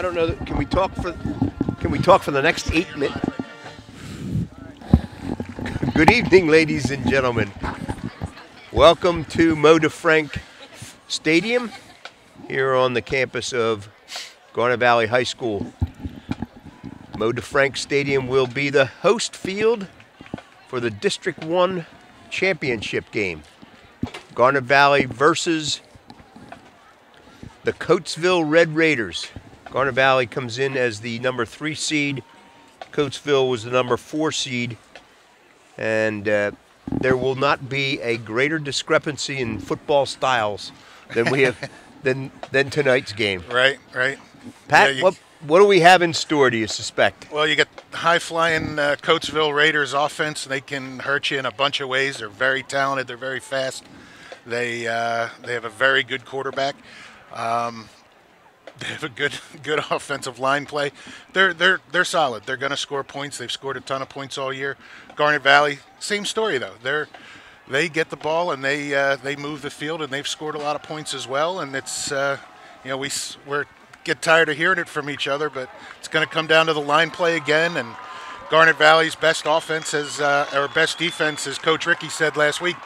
I don't know. Can we talk for the next 8 minutes? Good evening, ladies and gentlemen. Welcome to Mo DeFrank Stadium here on the campus of Garnet Valley High School. Mo DeFrank Stadium will be the host field for the District 1 championship game. Garnet Valley versus the Coatesville Red Raiders. Garnet Valley comes in as the number 3 seed. Coatesville was the number 4 seed. And there will not be a greater discrepancy in football styles than we have than tonight's game. Right. Pat, yeah, what do we have in store, do you suspect? Well, you got high-flying Coatesville Raiders offense. They can hurt you in a bunch of ways. They're very talented. They're very fast. They have a very good quarterback. They have a good offensive line play. They're solid. They're going to score points. They've scored a ton of points all year. Garnet Valley, same story though. They get the ball and they move the field, and they've scored a lot of points as well. And it's we're get tired of hearing it from each other, but it's going to come down to the line play again. And Garnet Valley's best offense or best defense, as Coach Ricky said last week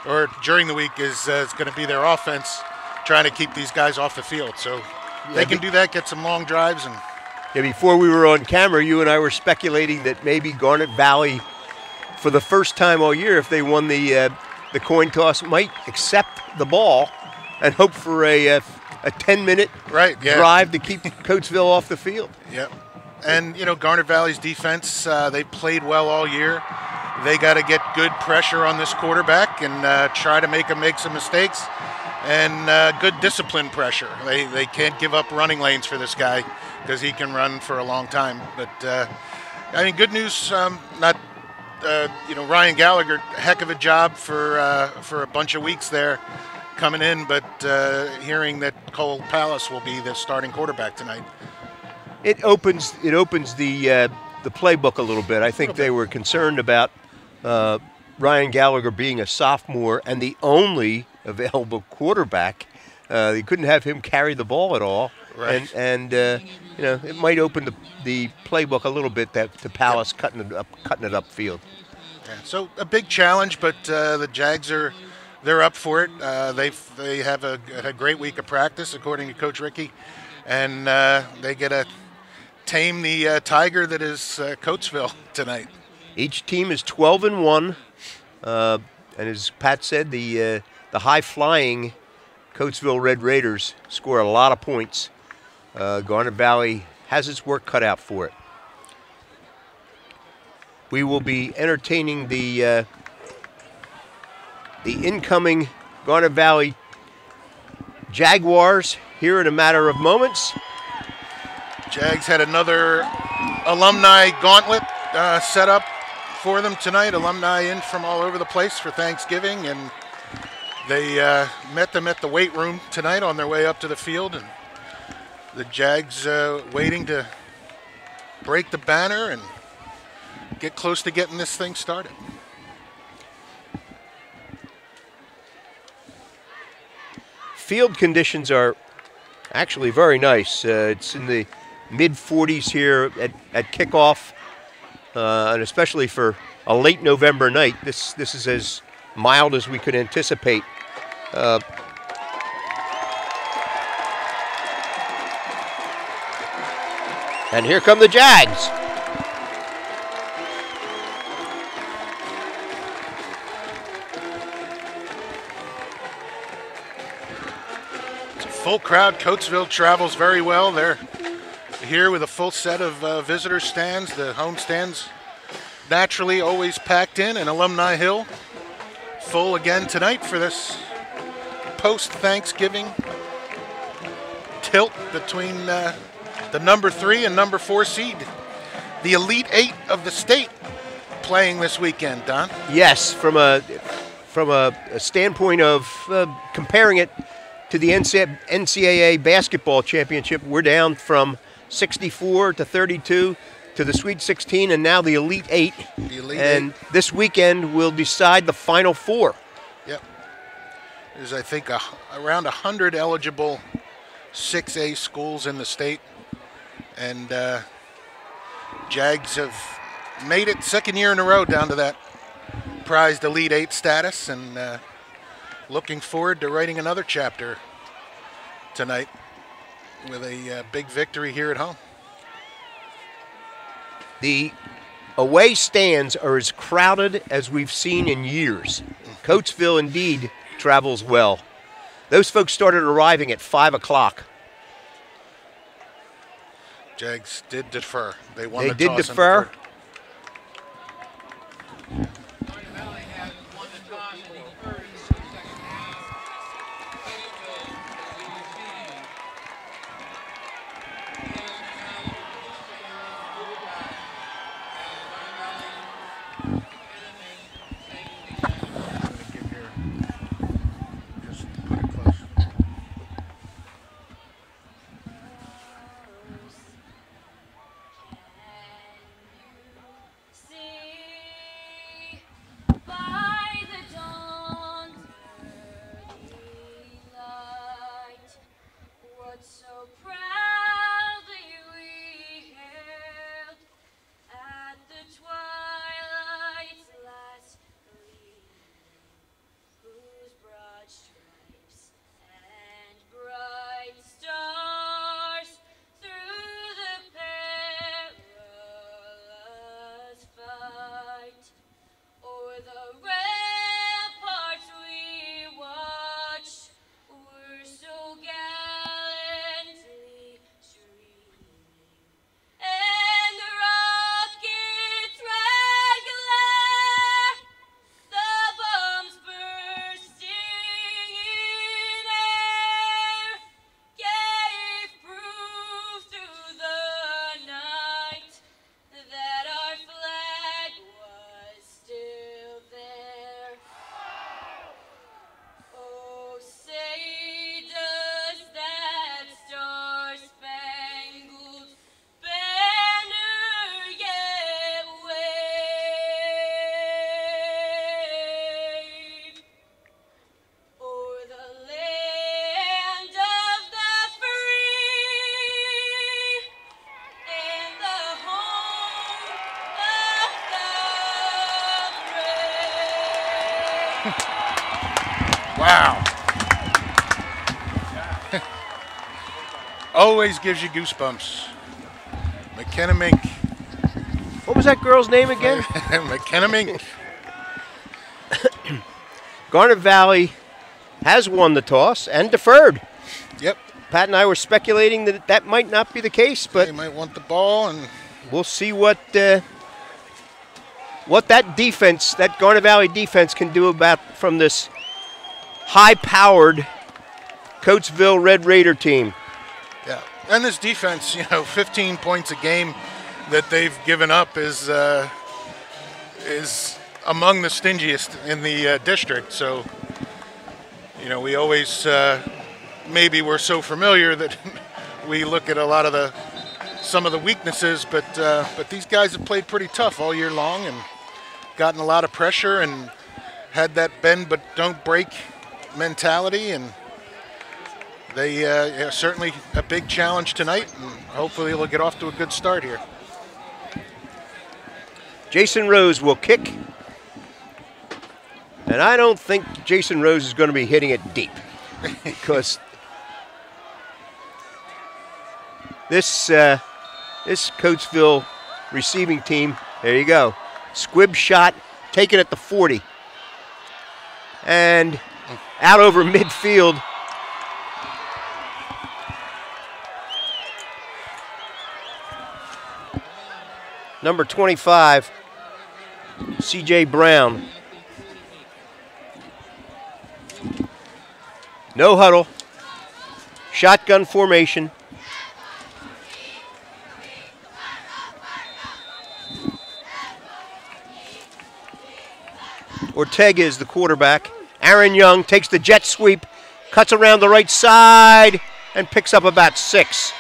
or during the week, is going to be their offense, trying to keep these guys off the field. So they can do that, get some long drives. And yeah, before we were on camera, you and I were speculating that maybe Garnet Valley, for the first time all year, if they won the coin toss, might accept the ball and hope for a 10-minute drive to keep Coatesville off the field. Yep. And, Garnet Valley's defense, they played well all year. They got to get good pressure on this quarterback and try to make him make some mistakes. And good discipline pressure. They can't give up running lanes for this guy because he can run for a long time. But, good news, Ryan Gallagher, heck of a job for a bunch of weeks there coming in, but hearing that Cole Palace will be the starting quarterback tonight. It opens the playbook a little bit. I think they were concerned about Ryan Gallagher being a sophomore and the only available quarterback. They couldn't have him carry the ball at all. Right. And it might open the playbook a little bit to Palace cutting it upfield. Yeah, so a big challenge, but the Jags they're up for it. They have a great week of practice, according to Coach Ricky, and they get to tame the tiger that is Coatesville tonight. Each team is 12-1, and as Pat said, the high-flying Coatesville Red Raiders score a lot of points. Garnet Valley has its work cut out for it. We will be entertaining the incoming Garnet Valley Jaguars here in a matter of moments. Jags had another alumni gauntlet set up for them tonight. Alumni in from all over the place for Thanksgiving, and they met them at the weight room tonight on their way up to the field. And the Jags waiting to break the banner and get close to getting this thing started. Field conditions are actually very nice. It's in the mid-40s here at kickoff, and especially for a late November night, this is as mild as we could anticipate. And here come the Jags. Full crowd. Coatesville travels very well. They're here with a full set of visitor stands. The home stands naturally always packed in, and Alumni Hill full again tonight for this post-Thanksgiving tilt between the number 3 and number 4 seed. The Elite 8 of the state playing this weekend, Don. Yes, from a standpoint of comparing it to the NCAA basketball championship, we're down from 64 to 32 to the Sweet 16 and now the Elite 8. This weekend will decide the Final 4. Yep. There's, I think, around 100 eligible 6A schools in the state. And Jags have made it second year in a row down to that prized Elite Eight status, and looking forward to writing another chapter tonight with a big victory here at home. The away stands are as crowded as we've seen in years. Coatesville indeed travels well. Those folks started arriving at 5 o'clock. Jags did defer. They won the They did toss defer. and deferred. Wow. Always gives you goosebumps. McKenna Mink. What was that girl's name again? McKenna Mink. Garnet Valley has won the toss and deferred. Yep. Pat and I were speculating that that might not be the case, but They might want the ball, and we'll see what that defense, that Garnet Valley defense, can do about from this high-powered Coatesville Red Raider team. yeah. And this defense, 15 points a game that they've given up is among the stingiest in the district. So, we always maybe we're so familiar that we look at a lot of some of the weaknesses, but these guys have played pretty tough all year long and gotten a lot of pressure and had that bend but don't break mentality, and they certainly a big challenge tonight, and hopefully they'll get off to a good start here. Jason Rose will kick, and I don't think Jason Rose is going to be hitting it deep because this Coatesville receiving team, there you go, squib shot taken at the 40 and out over midfield. Number 25, C.J. Brown. No huddle. Shotgun formation. Ortega is the quarterback. Aaron Young takes the jet sweep, cuts around the right side, and picks up about 6.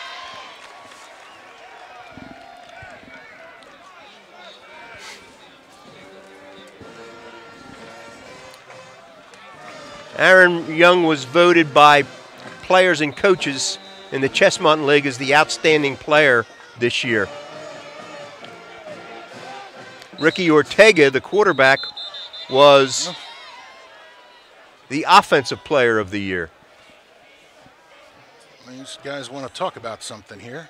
Aaron Young was voted by players and coaches in the Chess Mountain League as the outstanding player this year. Ricky Ortega, the quarterback, was the offensive player of the year. These guys want to talk about something here.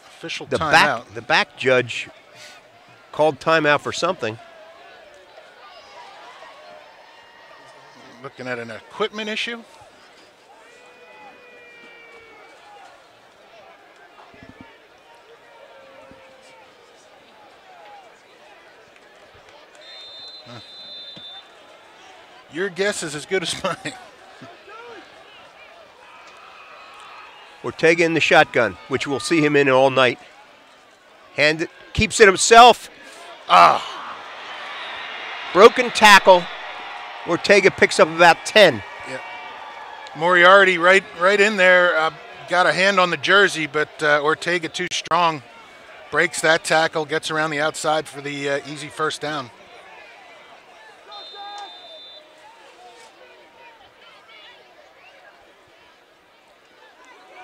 Official timeout. The back judge called timeout for something. Looking at an equipment issue. Your guess is as good as mine. Ortega in the shotgun, which we'll see him in all night. Hand it, keeps it himself. Broken tackle. Ortega picks up about 10. Yeah. Moriarty right in there. Got a hand on the jersey, but Ortega too strong. Breaks that tackle, gets around the outside for the easy first down.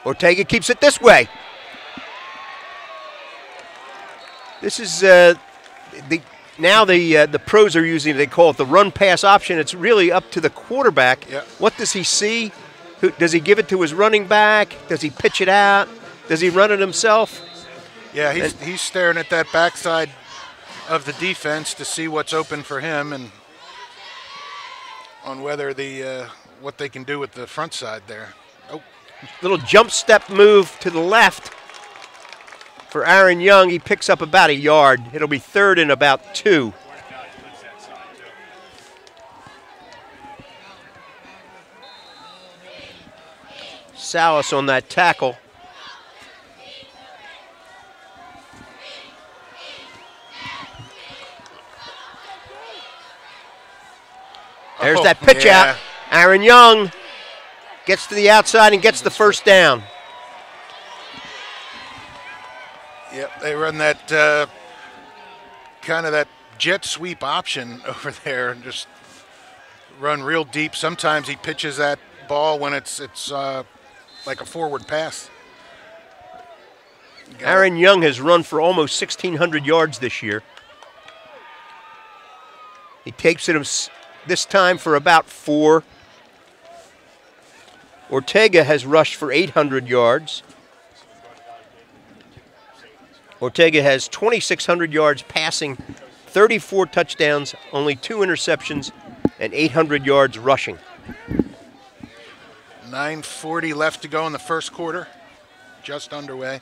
Ortega keeps it this way. This is now the pros are using, they call it the run pass option. It's really up to the quarterback. Yep. What does he see? Does he give it to his running back? Does he pitch it out? Does he run it himself? Yeah, he's staring at that backside of the defense to see what's open for him and on whether what they can do with the front side there. Oh. Little jump step move to the left for Aaron Young. He picks up about a yard. It'll be 3rd and about 2. Salas on that tackle. There's that pitch out. Aaron Young gets to the outside and gets the first down. Yep, they run that kind of that jet sweep option over there and just run real deep. Sometimes he pitches that ball when it's like a forward pass. Aaron Young has run for almost 1,600 yards this year. He takes it this time for about 4. Ortega has rushed for 800 yards. Ortega has 2,600 yards passing, 34 touchdowns, only 2 interceptions, and 800 yards rushing. 9:40 left to go in the first quarter, just underway.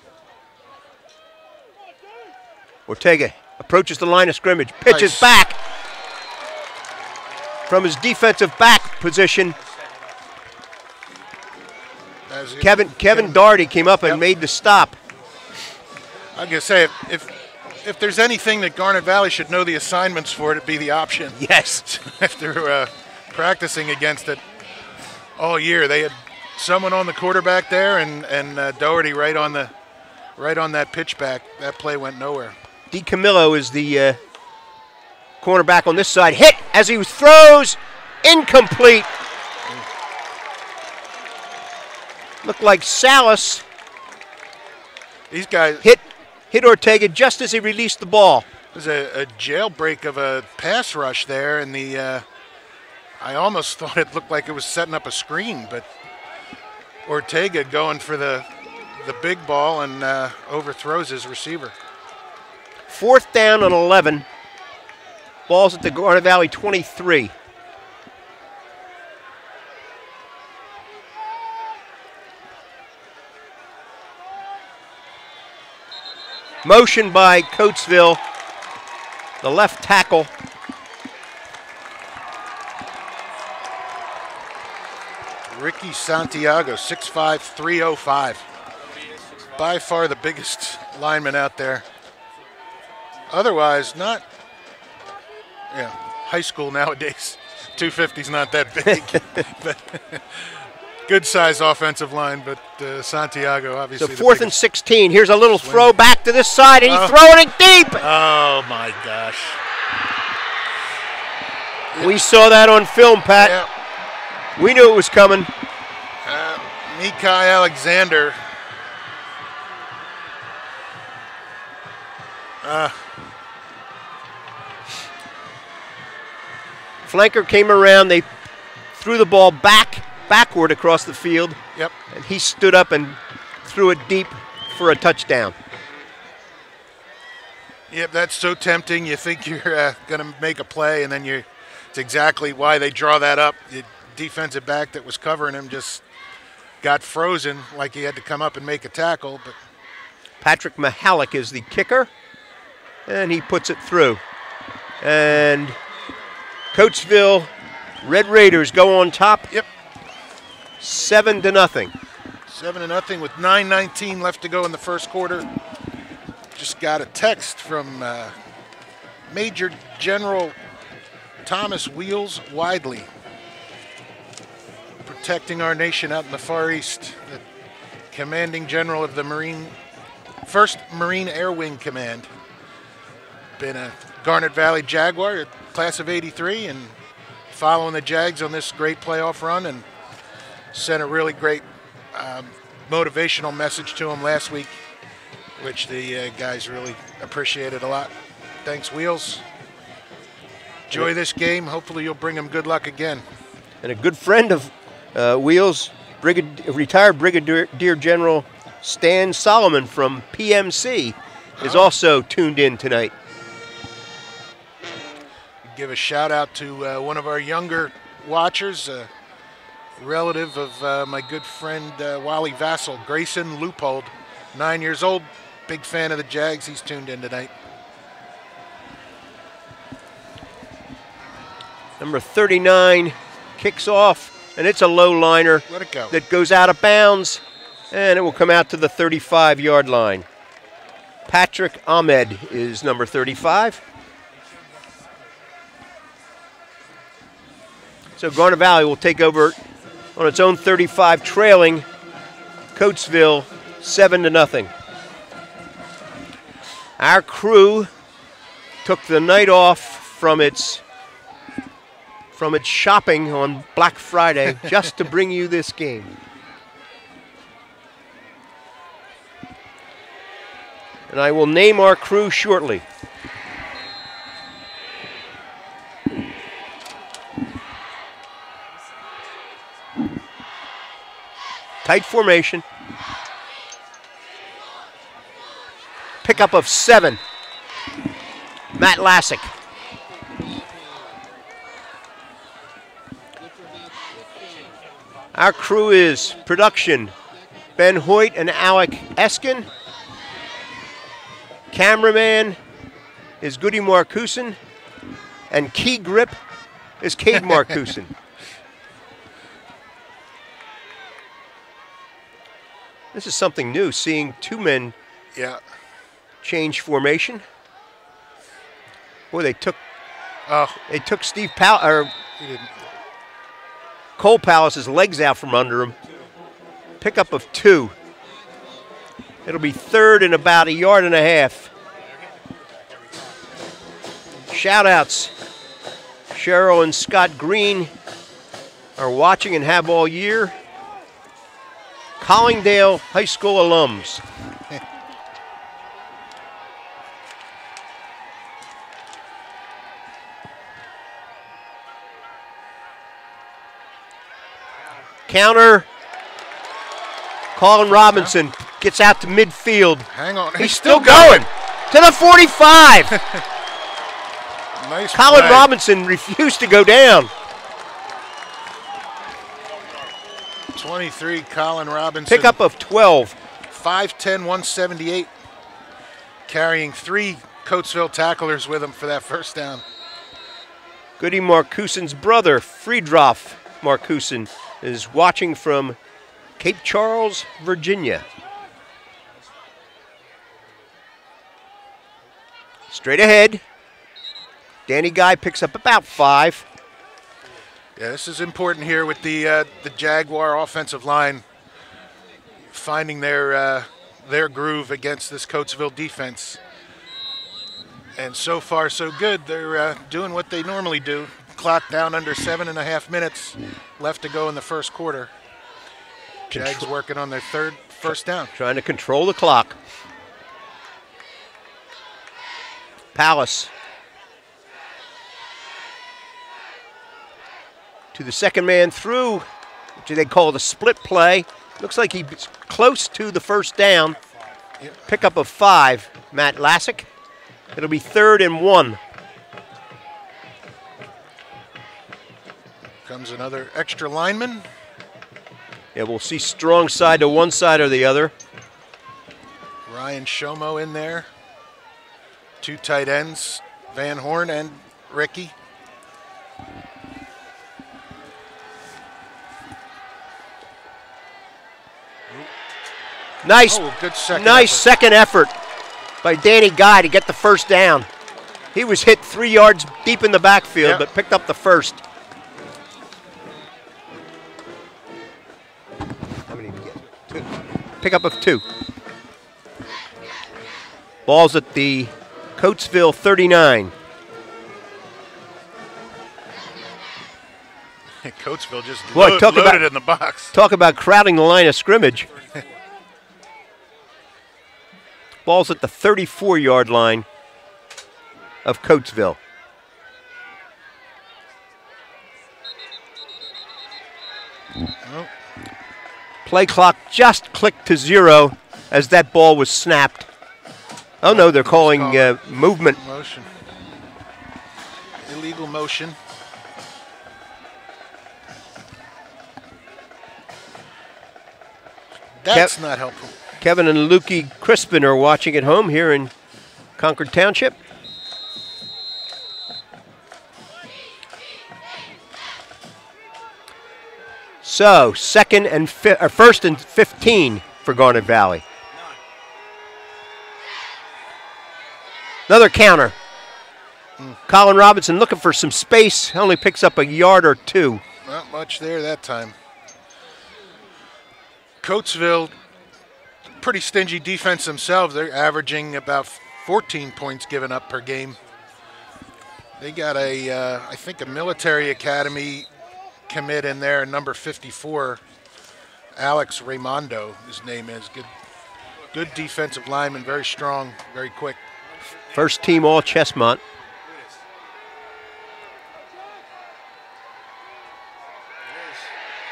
Ortega approaches the line of scrimmage, pitches back from his defensive back position. Kevin Daugherty came up and made the stop. I'm going to say, if there's anything that Garnet Valley should know the assignments for, it'd be the option. Yes. After practicing against it all year, they had someone on the quarterback there, and Daugherty right on that pitch back. That play went nowhere. DiCamillo is the cornerback on this side. Hit as he throws, incomplete. Looked like Salas. These guys hit Ortega just as he released the ball. There's a jailbreak of a pass rush there, and I almost thought it looked like it was setting up a screen, but Ortega going for the big ball and overthrows his receiver. 4th down and 11. Ball's at the Garnet Valley 23. Motion by Coatesville, the left tackle. Ricky Santiago, 6'5", 305. By far the biggest lineman out there. Otherwise, not, high school nowadays, 250's not that big. But good size offensive line, but Santiago obviously. So 4th and 16. Here's a little throw back to this side, and he's throwing it deep. Oh my gosh! We saw that on film, Pat. Yeah. We knew it was coming. Mikai Alexander Flanker came around. They threw the ball backward across the field. Yep. And he stood up and threw it deep for a touchdown. Yep, that's so tempting. You think you're going to make a play, and then it's exactly why they draw that up. The defensive back that was covering him just got frozen like he had to come up and make a tackle. But Patrick Mahalik is the kicker, and he puts it through. And Coatesville Red Raiders go on top. Yep. 7-0. 7-0 with 9:19 left to go in the first quarter. Just got a text from Major General Thomas Wheels Widely, protecting our nation out in the Far East, the commanding general of the 1st Marine Air Wing Command. Been a Garnet Valley Jaguar, a class of '83, and following the Jags on this great playoff run, and sent a really great motivational message to them last week, which the guys really appreciated a lot. Thanks, Wheels. Enjoy this game. Hopefully you'll bring them good luck again. And a good friend of Wheels, retired Brigadier General Stan Solomon from PMC, is also tuned in tonight. Give a shout out to one of our younger watchers, a relative of my good friend Wally Vassell, Grayson Loopold, 9 years old. Big fan of the Jags. He's tuned in tonight. Number 39 kicks off, and it's a low liner. Let it go. That goes out of bounds, and it will come out to the 35-yard line. Patrick Ahmed is number 35. So Garnet Valley will take over on its own 35, trailing Coatesville 7-0. Our crew took the night off from its shopping on Black Friday just to bring you this game. And I will name our crew shortly. Tight formation. Pickup of 7. Matt Lassick. Our crew is production, Ben Hoyt and Alec Eskin. Cameraman is Goody Marcuson. And key grip is Cade Marcuson. This is something new, seeing two men change formation. Boy, they took Steve Cole Palace's legs out from under him. Pickup of 2. It'll be third and about 1.5 yards. Shout-outs. Cheryl and Scott Green are watching and have all year. Collingdale High School alums. Counter. Colin Robinson gets out to midfield. Hang on. He's still going. To the 45. Nice Colin play. Robinson refused to go down. 23, Colin Robinson. Pickup of 12. 5'10", 178. Carrying 3 Coatesville tacklers with him for that first down. Goody Marcuson's brother, Friedroff Marcuson, is watching from Cape Charles, Virginia. Straight ahead. Danny Guy picks up about 5. Yeah, this is important here with the Jaguar offensive line finding their groove against this Coatesville defense. And so far, so good. They're doing what they normally do. Clock down under 7.5 minutes left to go in the first quarter. Jags working on their first down. Trying to control the clock. Palace to the second man through, which they call the split play. Looks like he's close to the first down. Pickup of 5, Matt Lassick. It'll be 3rd and 1. Comes another extra lineman. Yeah, we'll see strong side to one side or the other. Ryan Shomo in there. 2 tight ends, Van Horn and Ricky. Nice, good second effort by Danny Guy to get the first down. He was hit 3 yards deep in the backfield, but picked up the first. How many did he get? 2. Pickup of 2. Ball's at the Coatesville 39. Coatesville just loaded in the box. Talk about crowding the line of scrimmage. Ball's at the 34-yard line of Coatesville. Oh. Play clock just clicked to 0 as that ball was snapped. Oh no, they're calling movement. Motion. Illegal motion. That's not helpful. Kevin and Lukey Crispin are watching at home here in Concord Township. So, first and 15 for Garnet Valley. Another counter. Colin Robinson looking for some space. Only picks up a yard or 2. Not much there that time. Coatesville, pretty stingy defense themselves. They're averaging about 14 points given up per game. They got I think a military academy commit in there, number 54, Alex Raimondo, his name is. Good defensive lineman, very strong, very quick. First team all Chestmont.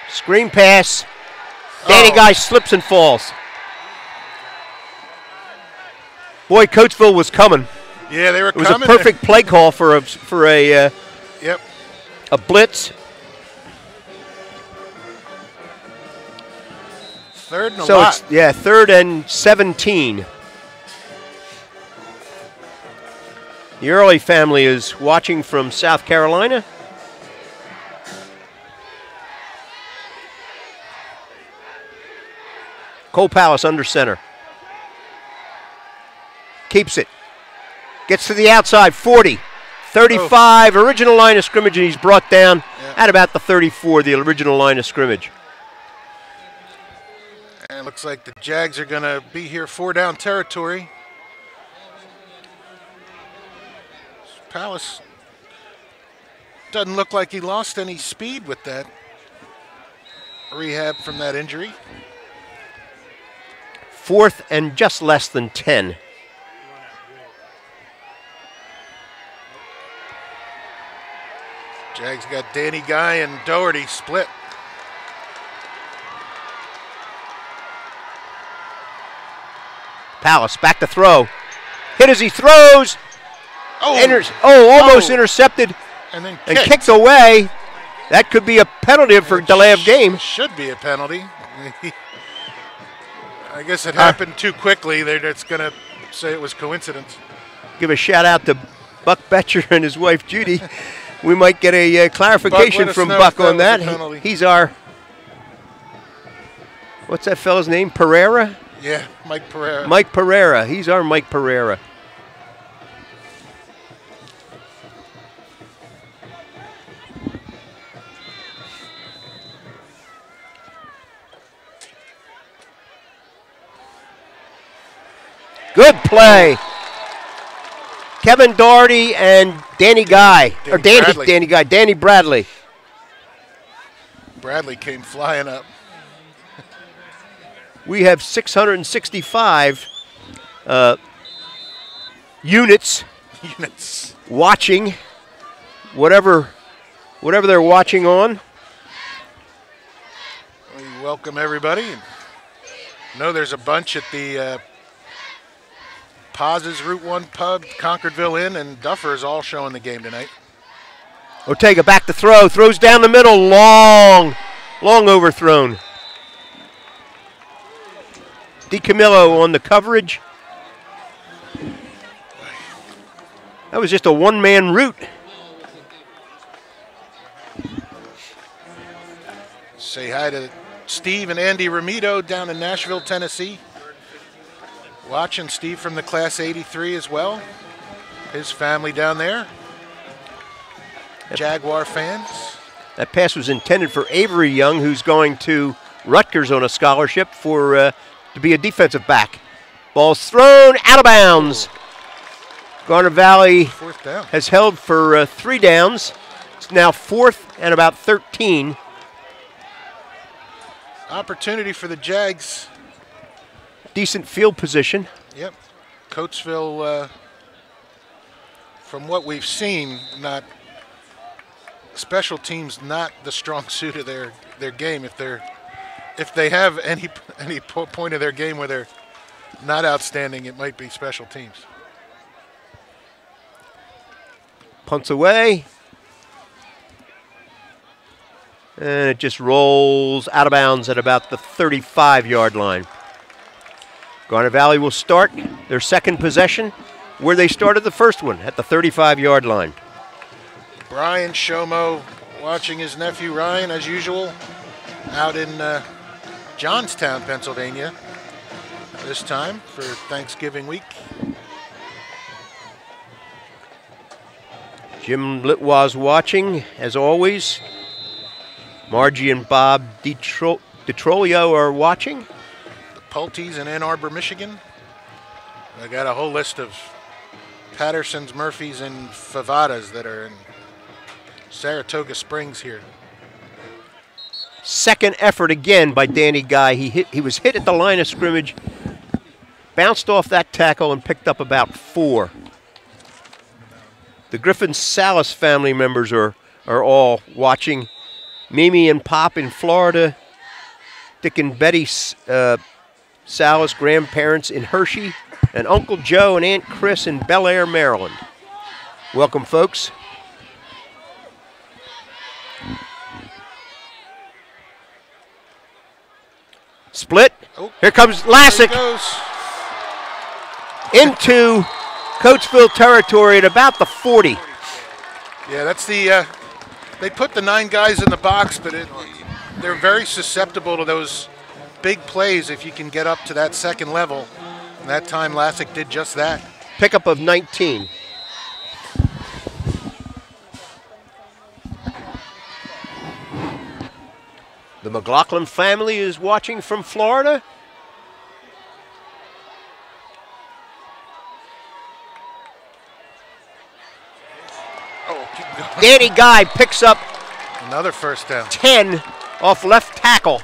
Screen pass. Danny Guy slips and falls. Boy, Coatesville was coming. Yeah, they were coming. It was a perfect play call for a blitz. 3rd and a lot. It's 3rd and 17. The Early family is watching from South Carolina. Cole Palace under center. Keeps it. Gets to the outside, 40, 35, original line of scrimmage, and he's brought down at about the 34, the original line of scrimmage. And it looks like the Jags are going to be here 4-down territory. Palace doesn't look like he lost any speed with that rehab from that injury. 4th and just less than 10. Jags got Danny Guy and Doherty split. Palace back to throw. Hit as he throws. Almost intercepted and then kicked away. That could be a penalty for delay of game. Should be a penalty. I guess it happened too quickly. They're just going to say it was coincidence. Give a shout out to Buck Betcher and his wife Judy. We might get a clarification from Buck on that. He's our, what's that fella's name? Pereira? Yeah, Mike Pereira. Mike Pereira. He's our Mike Pereira. Good play. Kevin Doherty and Danny Guy. Danny Bradley. Bradley came flying up. We have 665 units units. watching whatever they're watching on. We welcome everybody. Know there's a bunch at the Paz's Route 1 Pub, Concordville Inn, and Duffer is all showing the game tonight. Ortega back to throw, throws down the middle, long overthrown. DiCamillo on the coverage. That was just a one-man route. Say hi to Steve and Andy Ramito down in Nashville, Tennessee. Watching Steve from the Class 83 as well. His family down there. Jaguar fans. That pass was intended for Avery Young, who's going to Rutgers on a scholarship to be a defensive back. Ball's thrown out of bounds. Garnet Valley has held for 3 downs. It's now 4th and about 13. Opportunity for the Jags. Decent field position. Yep. Coatesville, from what we've seen, not special teams, not the strong suit of their game. If they have any point of their game where they're not outstanding, it might be special teams. Punts away. And it just rolls out of bounds at about the 35-yard line. Garnet Valley will start their second possession where they started the first one, at the 35-yard line. Brian Shomo watching his nephew Ryan, as usual, out in Johnstown, Pennsylvania, this time for Thanksgiving week. Jim Litwaz watching, as always. Margie and Bob DeTrolio are watching. The Pulteys in Ann Arbor, Michigan. I got a whole list of Pattersons, Murphys, and Favadas that are in Saratoga Springs here. Second effort again by Danny Guy. He was hit at the line of scrimmage, bounced off that tackle and picked up about 4. The Griffin Salas family members are all watching. Mimi and Pop in Florida. Dick and Betty Salas, grandparents in Hershey. And Uncle Joe and Aunt Chris in Bel Air, Maryland. Welcome, folks. Split. Oh, here comes Lassick into Coatesville territory at about the 40. Yeah, that's the. They put the 9 guys in the box, but they're very susceptible to those big plays if you can get up to that second level. And that time, Lassick did just that. Pickup of 19. The McLaughlin family is watching from Florida. Danny Guy picks up another first down. 10 off left tackle.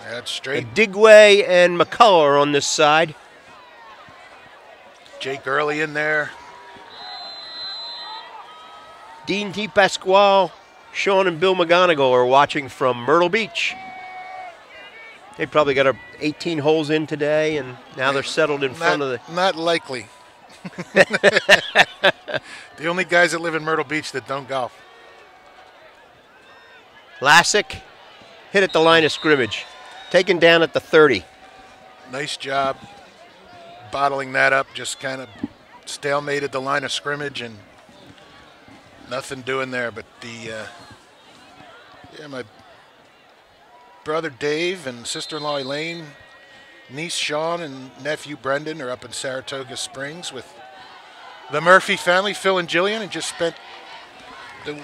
That's straight. Digway and McCullough are on this side. Jake Early in there. Dean T. Pasquale, Sean and Bill McGonigal are watching from Myrtle Beach. They probably got 18 holes in today, and now they're settled in front of the... Not likely. The only guys that live in Myrtle Beach that don't golf. Lassick hit at the line of scrimmage. Taken down at the 30. Nice job bottling that up. Just kind of stalemated the line of scrimmage and nothing doing there. But my brother Dave and sister-in-law Elaine, niece Sean and nephew Brendan are up in Saratoga Springs with the Murphy family, Phil and Jillian, and just spent the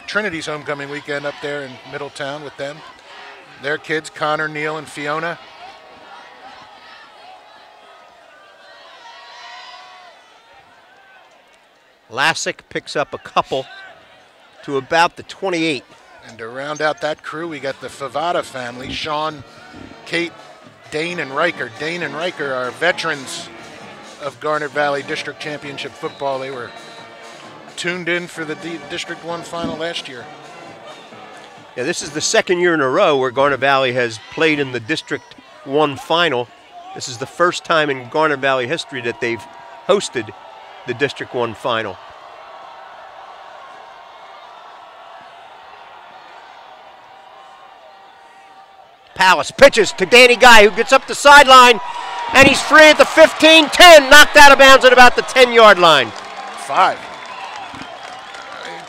Trinity's homecoming weekend up there in Middletown with them. Their kids, Connor, Neil, and Fiona. Lassick picks up a couple to about the 28. And to round out that crew, we got the Favada family, Sean, Kate, Dane and Riker. Dane and Riker are veterans of Garnet Valley District Championship football. They were tuned in for the District 1 final last year. Yeah, this is the second year in a row where Garnet Valley has played in the District 1 final. This is the first time in Garnet Valley history that they've hosted the District 1 final. Palace pitches to Danny Guy, who gets up the sideline, and he's free at the 15-10, knocked out of bounds at about the 10-yard line. 5.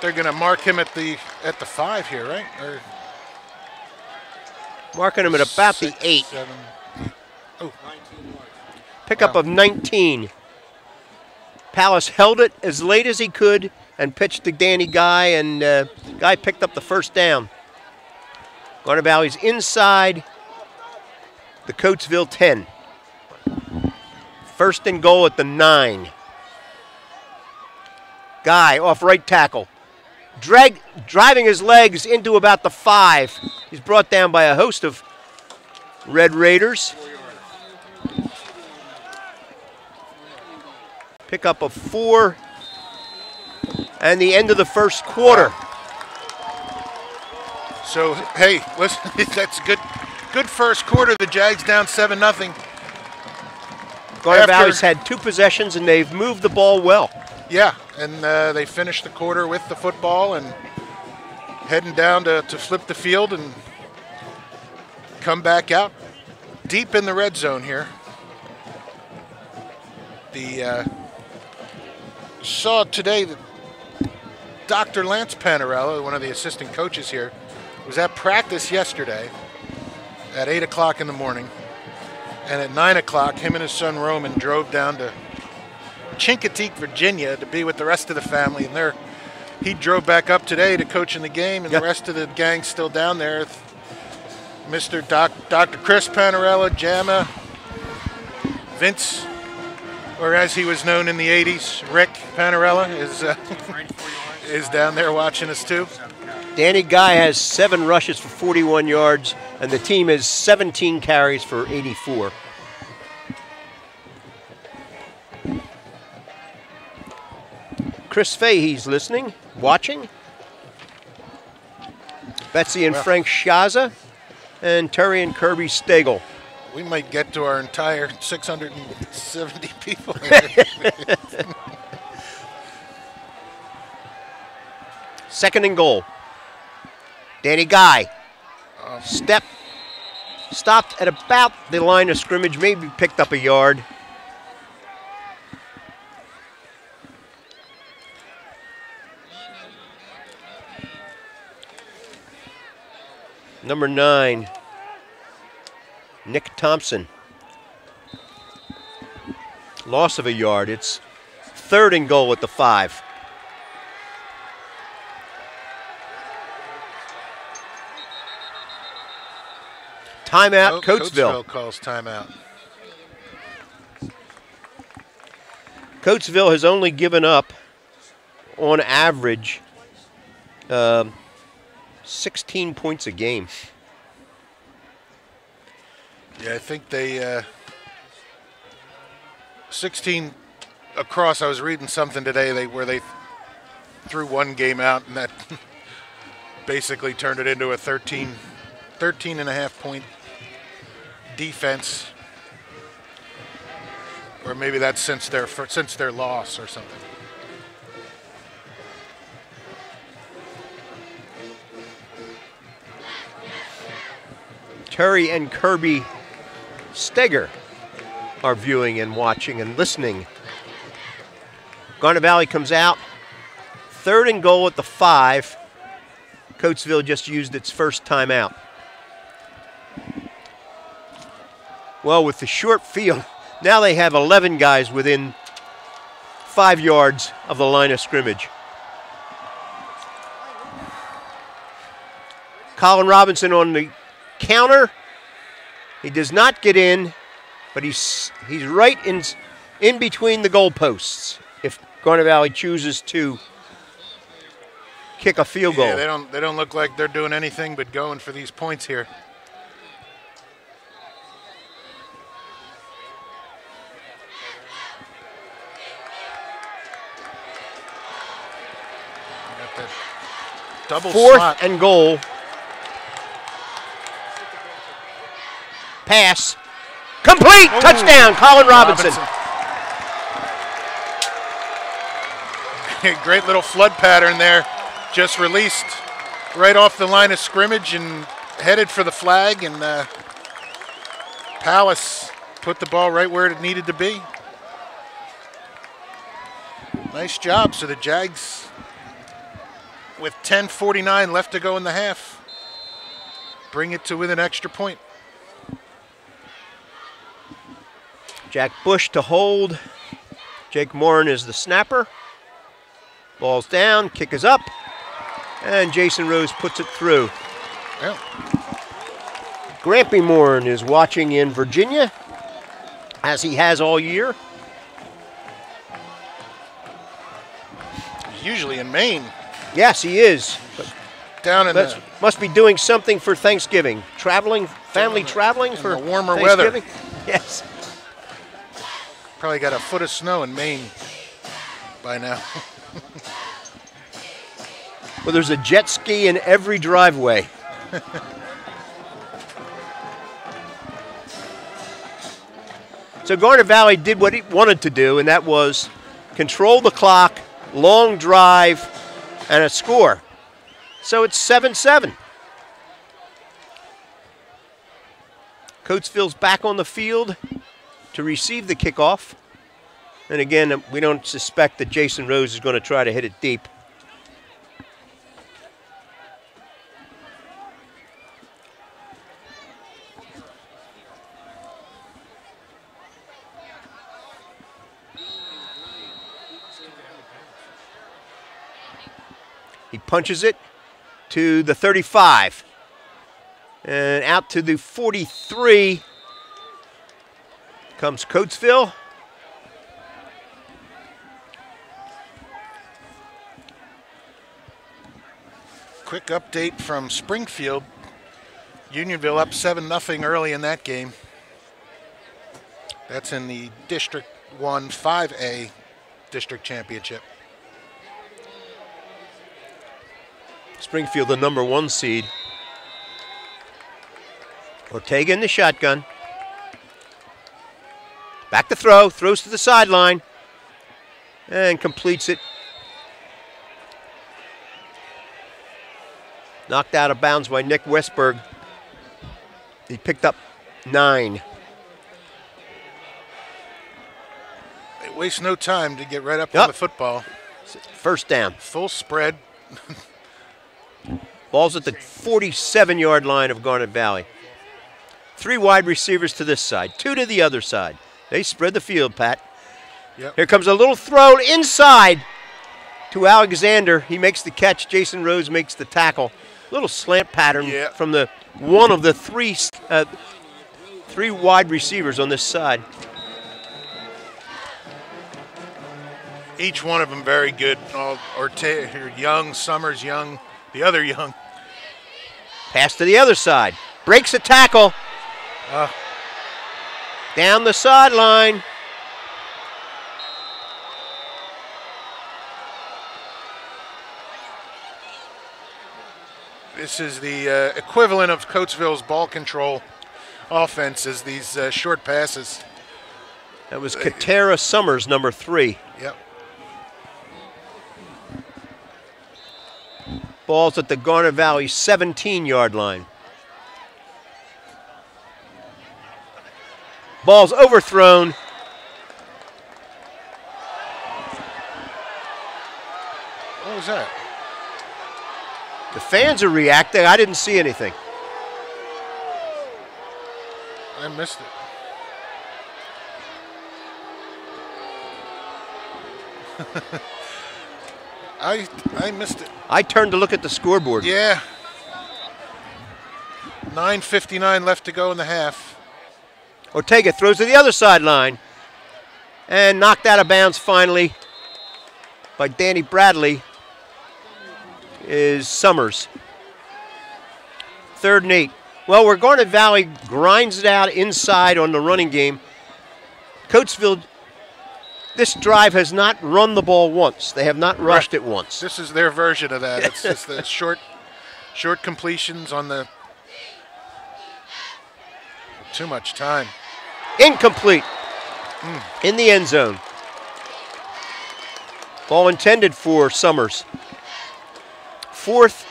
They're going to mark him at the 5 here, right? Or marking him at about 6, the 8. 7, 8. Oh. Pickup of 19. Palace held it as late as he could and pitched to Danny Guy, and Guy picked up the first down. Garnet Valley's inside the Coatesville 10. First and goal at the 9. Guy off right tackle. Driving his legs into about the 5. He's brought down by a host of Red Raiders. Pickup of 4. And the end of the first quarter. So, hey, listen, that's good first quarter. The Jags down 7-0. Garnet Valley's had 2 possessions, and they've moved the ball well. Yeah, and they finished the quarter with the football and heading down to flip the field and come back out deep in the red zone here. Saw today that Dr. Lance Panarello, one of the assistant coaches here, was at practice yesterday at 8 o'clock in the morning, and at 9 o'clock, him and his son Roman drove down to Chincoteague, Virginia, to be with the rest of the family. And he drove back up today to coach in the game, and the rest of the gang's still down there. Mr. Dr. Chris Panarello, Jamma, Vince, or as he was known in the 80s, Rick Panarella is down there watching us too. Danny Guy has 7 rushes for 41 yards, and the team has 17 carries for 84. Chris Fahey's listening, watching. Betsy and Frank Shaza, and Terry and Kirby Stagel. We might get to our entire 670 people here. Second and goal. Danny Guy. Stopped at about the line of scrimmage, maybe picked up a yard. Number 9, Nick Thompson. Loss of a yard. It's third and goal at the 5. Timeout, Coatesville. Coatesville calls timeout. Coatesville has only given up, on average, 16 points a game. Yeah, I think they 16 across. I was reading something today where they threw one game out, and that basically turned it into a 13 and a half point defense, or maybe that's since their loss or something. Terry and Kirby Steger are viewing and watching and listening. Garnet Valley comes out. Third and goal at the 5. Coatesville just used its first timeout. Well, with the short field, now they have 11 guys within 5 yards of the line of scrimmage. Colin Robinson on the counter. He does not get in, but he's right in between the goalposts if Garnet Valley chooses to kick a field goal. Yeah, they don't look like they're doing anything but going for these points here. Double 4th slot. and goal. Pass. Complete. Ooh. Touchdown, Colin Robinson. Great little flood pattern there. Just released right off the line of scrimmage and headed for the flag. And Palace put the ball right where it needed to be. Nice job. So the Jags, with 10:49 left to go in the half, bring it to within an extra point. Jack Bush to hold. Jake Morin is the snapper. Ball's down, kick is up, and Jason Rose puts it through. Yeah. Grampy Morin is watching in Virginia, as he has all year. He's usually in Maine. Yes, he is. Down in the Must be doing something for Thanksgiving. Traveling, family traveling for the warmer weather. Thanksgiving? Yes. Probably got a foot of snow in Maine by now. Well, there's a jet ski in every driveway. So Garnet Valley did what he wanted to do, and that was control the clock, long drive, and a score. So it's 7-7. Coatesville's back on the field to receive the kickoff. And again, we don't suspect that Jason Rose is going to try to hit it deep. He punches it to the 35 and out to the 43 comes Coatesville. Quick update from Springfield. Unionville up 7-0 early in that game. That's in the District 1 5A District Championship. Springfield, the #1 seed. Ortega in the shotgun. Back to throw, throws to the sideline, and completes it. Knocked out of bounds by Nick Westberg. He picked up 9. They waste no time to get right up on the football. First down. Full spread. Ball's at the 47-yard line of Garnet Valley. 3 wide receivers to this side, 2 to the other side. They spread the field, Pat. Yep. Here comes a little throw inside to Alexander. He makes the catch. Jason Rose makes the tackle. Little slant pattern from the one of the three wide receivers on this side. Each one of them very good. Ortega, Young, Summers, Young, the other Young. Pass to the other side. Breaks a tackle. Down the sideline. This is the equivalent of Coatesville's ball control offense, is these short passes. That was Katera Summers, #3. Yep. Ball's at the Garnet Valley 17-yard line. Ball's overthrown. What was that? The fans are reacting. I didn't see anything. I missed it. I missed it. I turned to look at the scoreboard. Yeah. 9:59 left to go in the half. Ortega throws to the other sideline and knocked out of bounds finally by Danny Bradley is Summers. 3rd and 8. Well, where Garnet Valley grinds it out inside on the running game, Coatesville This drive has not run the ball once. They have not rushed it once. This is their version of that. It's just the short completions on the too much time. Incomplete. In the end zone. Ball intended for Summers. 4th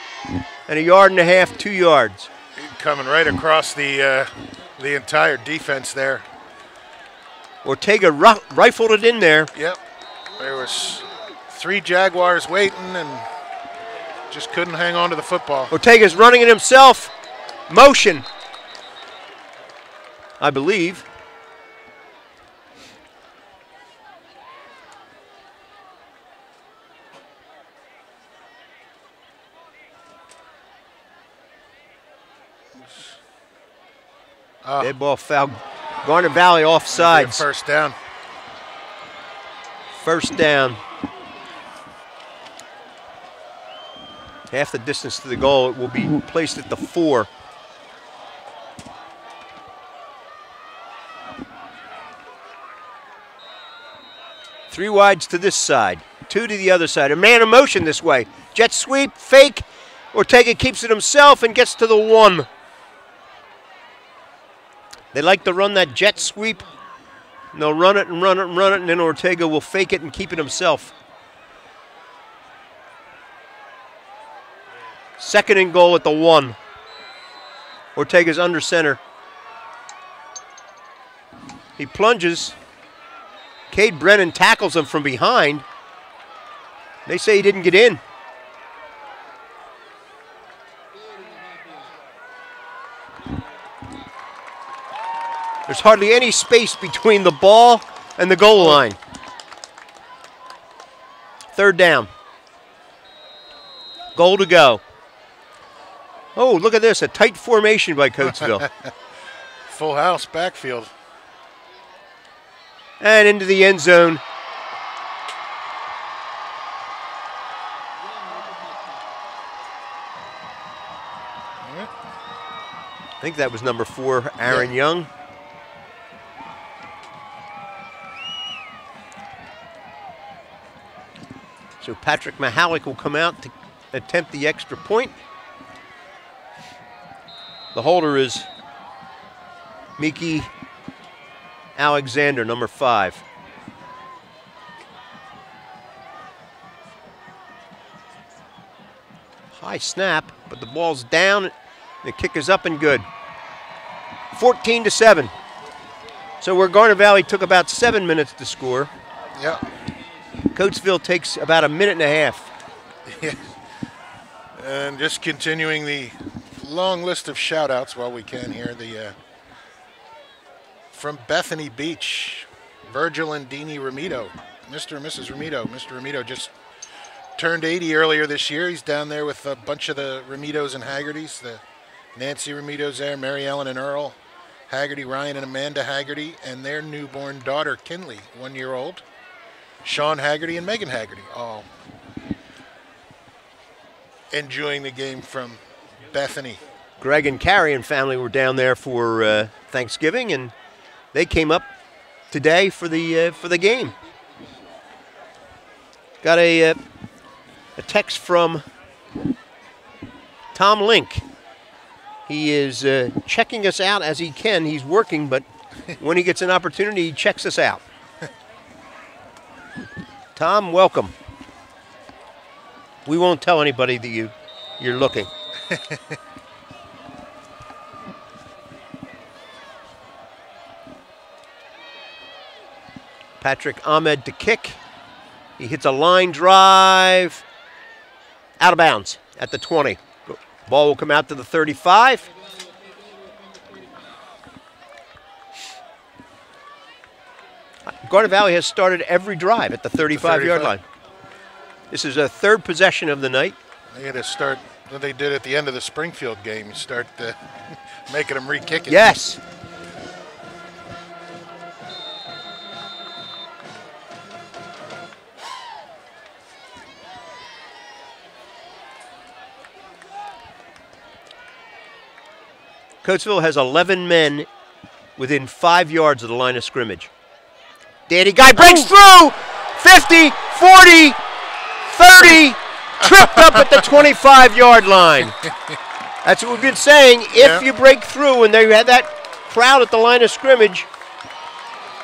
and 1.5 yards, 2 yards. Coming right across the entire defense there. Ortega rifled it in there. Yep. There was 3 Jaguars waiting and just couldn't hang on to the football. Ortega's running it himself. Motion, I believe. Dead ball foul. Garnet Valley offsides. First down. First down. Half the distance to the goal. It will be placed at the 4. Three wides to this side. 2 to the other side. A man in motion this way. Jet sweep, fake. Ortega keeps it himself and gets to the 1. They like to run that jet sweep. And they'll run it and run it and run it, and then Ortega will fake it and keep it himself. 2nd and goal at the 1. Ortega's under center. He plunges. Cade Brennan tackles him from behind. They say he didn't get in. There's hardly any space between the ball and the goal line. 3rd down. Goal to go. Oh, look at this, a tight formation by Coatesville. Full house backfield. And into the end zone. I think that was number 4, Aaron Young. So Patrick Mahalik will come out to attempt the extra point. The holder is Miki Alexander, number 5. High snap, but the ball's down. The kick is up and good. 14-7. So where Garnet Valley took about 7 minutes to score. Yep. Coatesville takes about a minute and a half. Yeah. And just continuing the long list of shout-outs while we can here. From Bethany Beach, Virgil and Deanie Ramito, Mr. and Mrs. Ramito. Mr. Ramito just turned 80 earlier this year. He's down there with a bunch of the Ramitos and Haggertys. The Nancy Ramito's there, Mary Ellen and Earl Haggerty, Ryan and Amanda Haggerty, and their newborn daughter, Kinley, 1-year-old. Sean Haggerty and Megan Haggerty, all enjoying the game from Bethany. Greg and Carrie and family were down there for Thanksgiving, and they came up today for the game. Got a text from Tom Link. He is checking us out as he can. He's working, but when he gets an opportunity, he checks us out. Tom, welcome. We won't tell anybody that you're looking. Patrick Ahmed to kick. He hits a line drive. Out of bounds at the 20. Ball will come out to the 35. Garnet Valley has started every drive at the 35-yard line. This is a 3rd possession of the night. They had to start what they did at the end of the Springfield game, start making them re-kick it. Yes. Coatesville has 11 men within 5 yards of the line of scrimmage. Danny Guy breaks through. 50, 40, 30. Tripped up at the 25-yard line. That's what we've been saying. If you break through and they had that crowd at the line of scrimmage,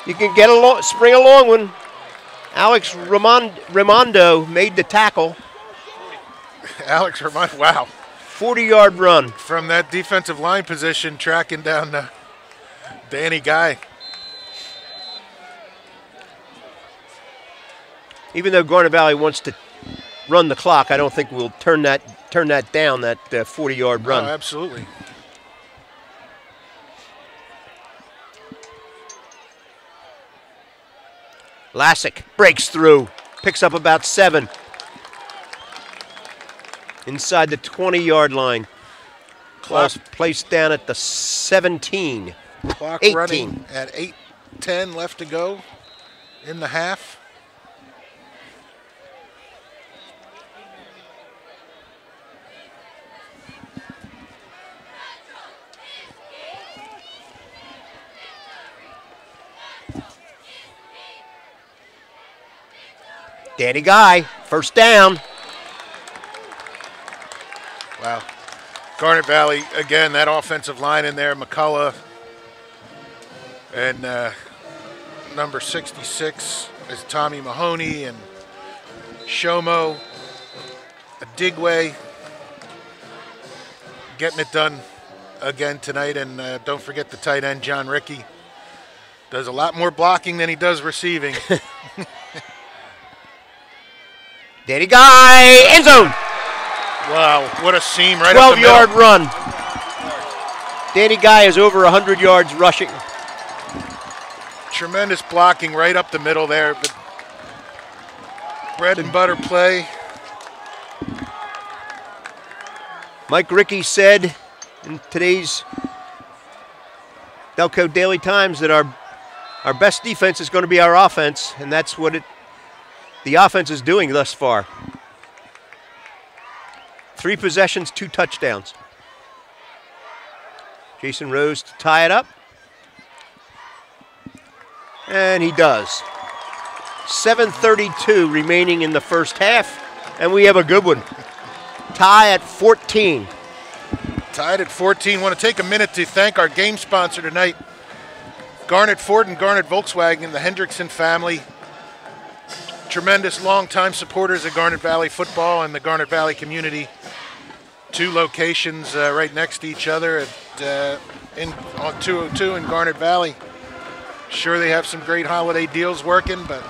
you can get a spring a long one. Alex Raimondo made the tackle. Alex Raimondo, wow. 40-yard run. From that defensive line position, tracking down Danny Guy. Even though Garnet Valley wants to run the clock, I don't think we'll turn that down, that 40-yard run. Oh, absolutely. Lassick breaks through, picks up about 7. Inside the 20-yard line. Clock placed down at the 17. Clock 18. Running at 8:10 left to go in the half. Danny Guy, first down. Wow. Garnet Valley, again, that offensive line in there, McCullough and number 66 is Tommy Mahoney and Shomo, Adigwe, getting it done again tonight. And don't forget the tight end, John Rickey. Does a lot more blocking than he does receiving. Danny Guy, end zone. Wow, what a seam right up the middle. 12-yard run. Danny Guy is over 100 yards rushing. Tremendous blocking right up the middle there. But bread and butter play. Mike Rickey said in today's Delco Daily Times that our best defense is going to be our offense, and that's what the offense is doing thus far. 3 possessions, 2 touchdowns. Jason Rose to tie it up. And he does. 7:32 remaining in the first half, and we have a good one. Tie at 14. Tied at 14. Want to take a minute to thank our game sponsor tonight, Garnet Ford and Garnet Volkswagen, the Hendrickson family. Tremendous longtime supporters of Garnet Valley football and the Garnet Valley community. 2 locations right next to each other on 202 in Garnet Valley. Sure, they have some great holiday deals working, but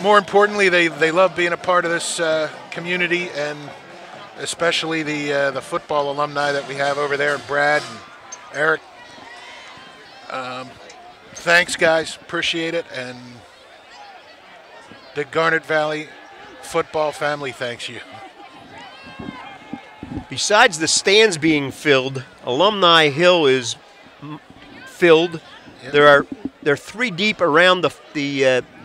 more importantly, they love being a part of this community, and especially the football alumni that we have over there, Brad and Eric. Thanks, guys. Appreciate it. And the Garnet Valley football family thanks you. Besides the stands being filled, Alumni Hill is filled. Yep. They're 3 deep around the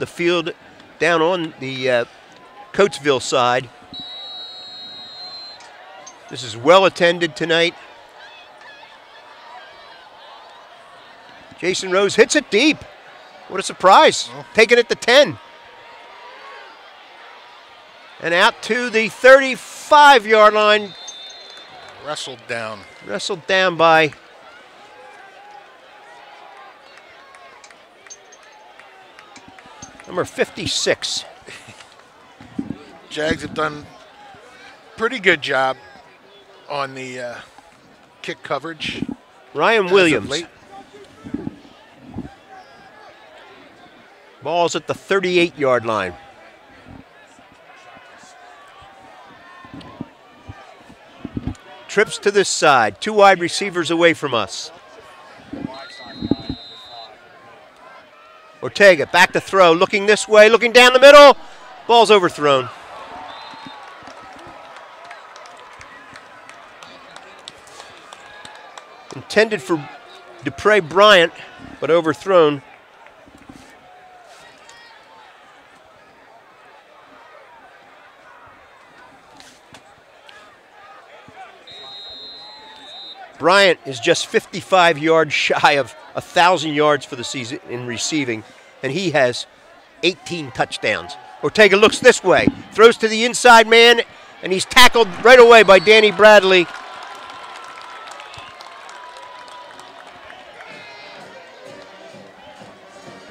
field down on the Coatesville side. This is well attended tonight. Jason Rose hits it deep. What a surprise. Oh. Taking it to 10. And out to the 35-yard line. Wrestled down. Wrestled down by number 56. Jags have done a pretty good job on the kick coverage. Ryan Williams. Ball's at the 38-yard line. Trips to this side. 2 wide receivers away from us. Ortega back to throw. Looking this way. Looking down the middle. Ball's overthrown. Intended for Dupre Bryant, but overthrown. Bryant is just 55 yards shy of 1,000 yards for the season in receiving. and he has 18 touchdowns. Ortega looks this way, throws to the inside man, and he's tackled right away by Danny Bradley.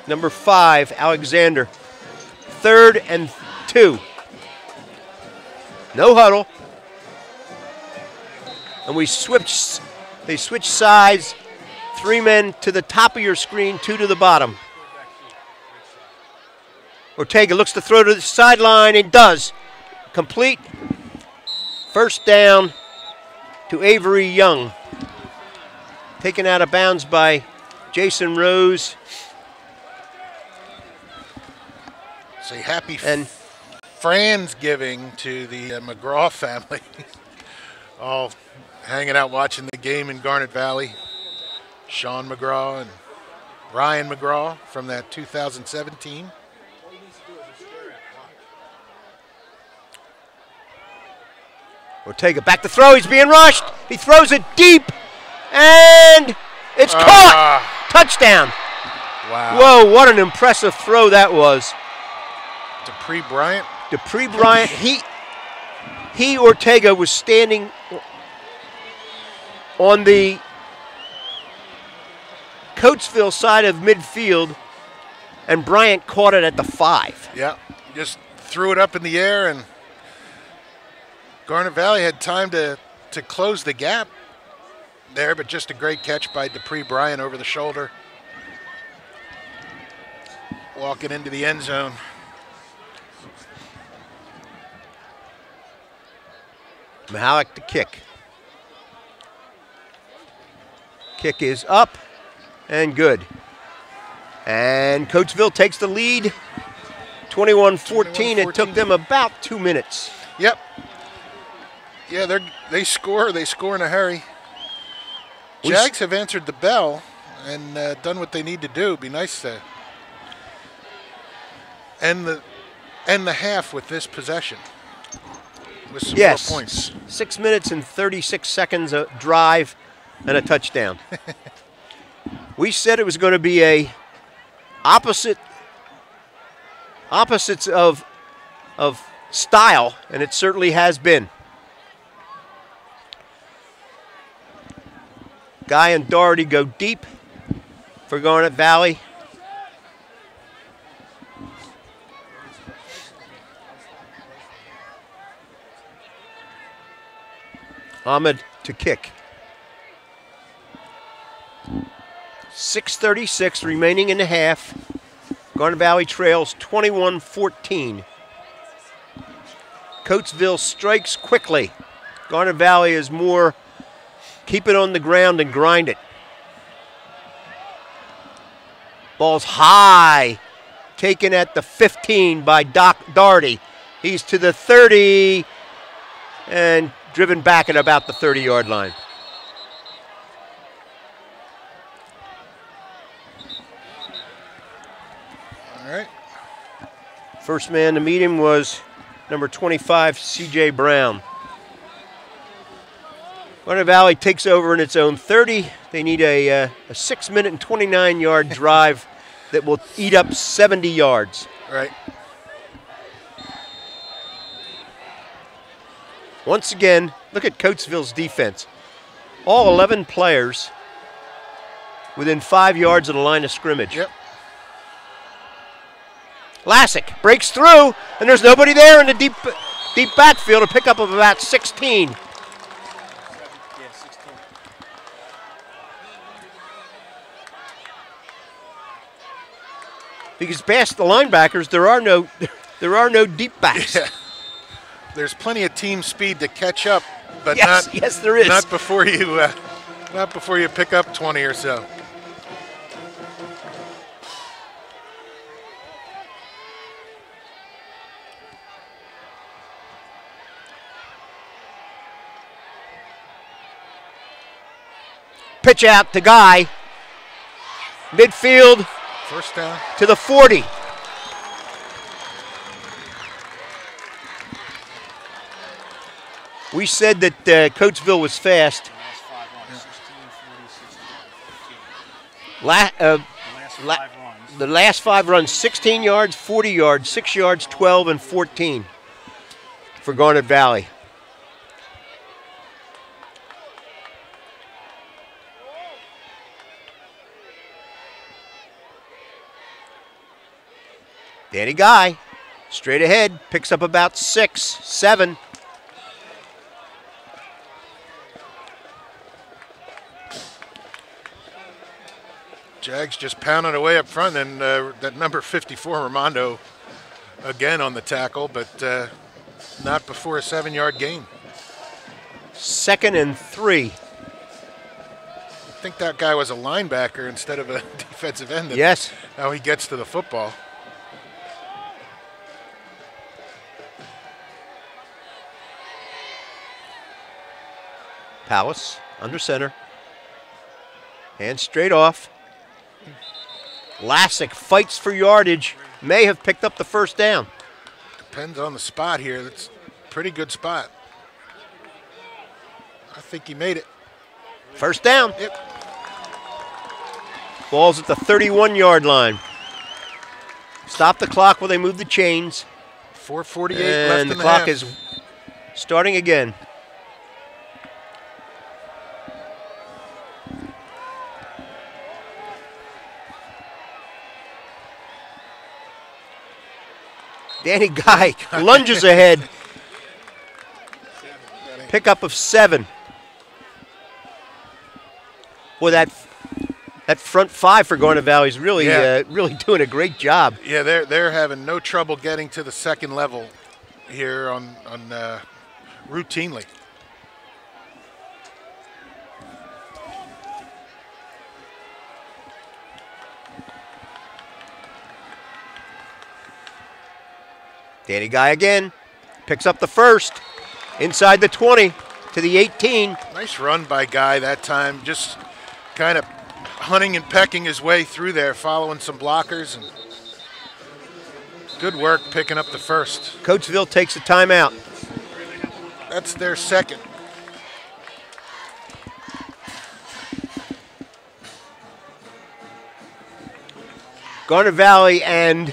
Number 5, Alexander. 3rd and 2. No huddle. And they switch sides. 3 men to the top of your screen, 2 to the bottom. Ortega looks to throw to the sideline and does. Complete. First down to Avery Young. Taken out of bounds by Jason Rose. Say happy Friendsgiving to the McGraw family. All hanging out watching the game in Garnet Valley. Sean McGraw and Ryan McGraw from that 2017. Ortega back to throw. He's being rushed. He throws it deep, and it's caught. Touchdown. Wow. Whoa, what an impressive throw that was. Dupree Bryant. Dupree Bryant. He Ortega was standing on the Coatesville side of midfield, and Bryant caught it at the 5. Yeah, just threw it up in the air, and Garnet Valley had time to close the gap there, but just a great catch by Dupree Bryant over the shoulder. Walking into the end zone. Mahalik to kick. Kick is up and good. And Coatesville takes the lead, 21-14. It took them about 2 minutes. Yep. Yeah, they score in a hurry. Jags have answered the bell and done what they need to do. It'd be nice to end the half with this possession. With some more points. 6 minutes and 36 seconds a drive and a touchdown. We said it was going to be a opposites of style, and it certainly has been. Guy and Doherty go deep for Garnet Valley. Ahmed to kick. 6:36 remaining in the half. Garnet Valley trails 21-14. Coatesville strikes quickly. Garnet Valley is more keep it on the ground and grind it. Ball's high. Taken at the 15 by Doherty. He's to the 30 and driven back at about the 30-yard line. All right. First man to meet him was number 25, C.J. Brown. Garnet Valley takes over in its own 30. They need a 6-minute and 29-yard drive that will eat up 70 yards. Right. Once again, look at Coatesville's defense. All 11 players within 5 yards of the line of scrimmage. Yep. Lassick breaks through, and there's nobody there in the deep backfield, a pickup of about 16. Because past the linebackers, there are no deep backs. Yeah. There's plenty of team speed to catch up, but yes, there is. Not before you pick up 20 or so. Pitch out to Guy. Midfield. First down. To the 40. We said that Coatesville was fast. the last 5 runs, 16 yards, 40 yards, 6 yards, 12, and 14 for Garnet Valley. Danny Guy, straight ahead, picks up about 6, 7. Jags just pounding away up front, and that number 54, Ramondo, again on the tackle, but not before a 7-yard gain. 2nd and 3. I think that guy was a linebacker instead of a defensive end. Yes. How he gets to the football. Palace under center. Hand straight off. Lassick fights for yardage. May have picked up the first down. Depends on the spot here. That's a pretty good spot. I think he made it. First down. Yep. Ball's at the 31-yard line. Stop the clock while they move the chains. 4:48 left And in the clock half. is starting again. Danny Guy lunges ahead. Pickup of 7. Boy, that front 5 for Garnet Valley is really really doing a great job. Yeah, they're having no trouble getting to the second level here on routinely. Danny Guy again, picks up the first, inside the 20 to the 18. Nice run by Guy that time, just kind of hunting and pecking his way through there, following some blockers, and good work picking up the first. Coatesville takes a timeout. That's their second. Garnet Valley and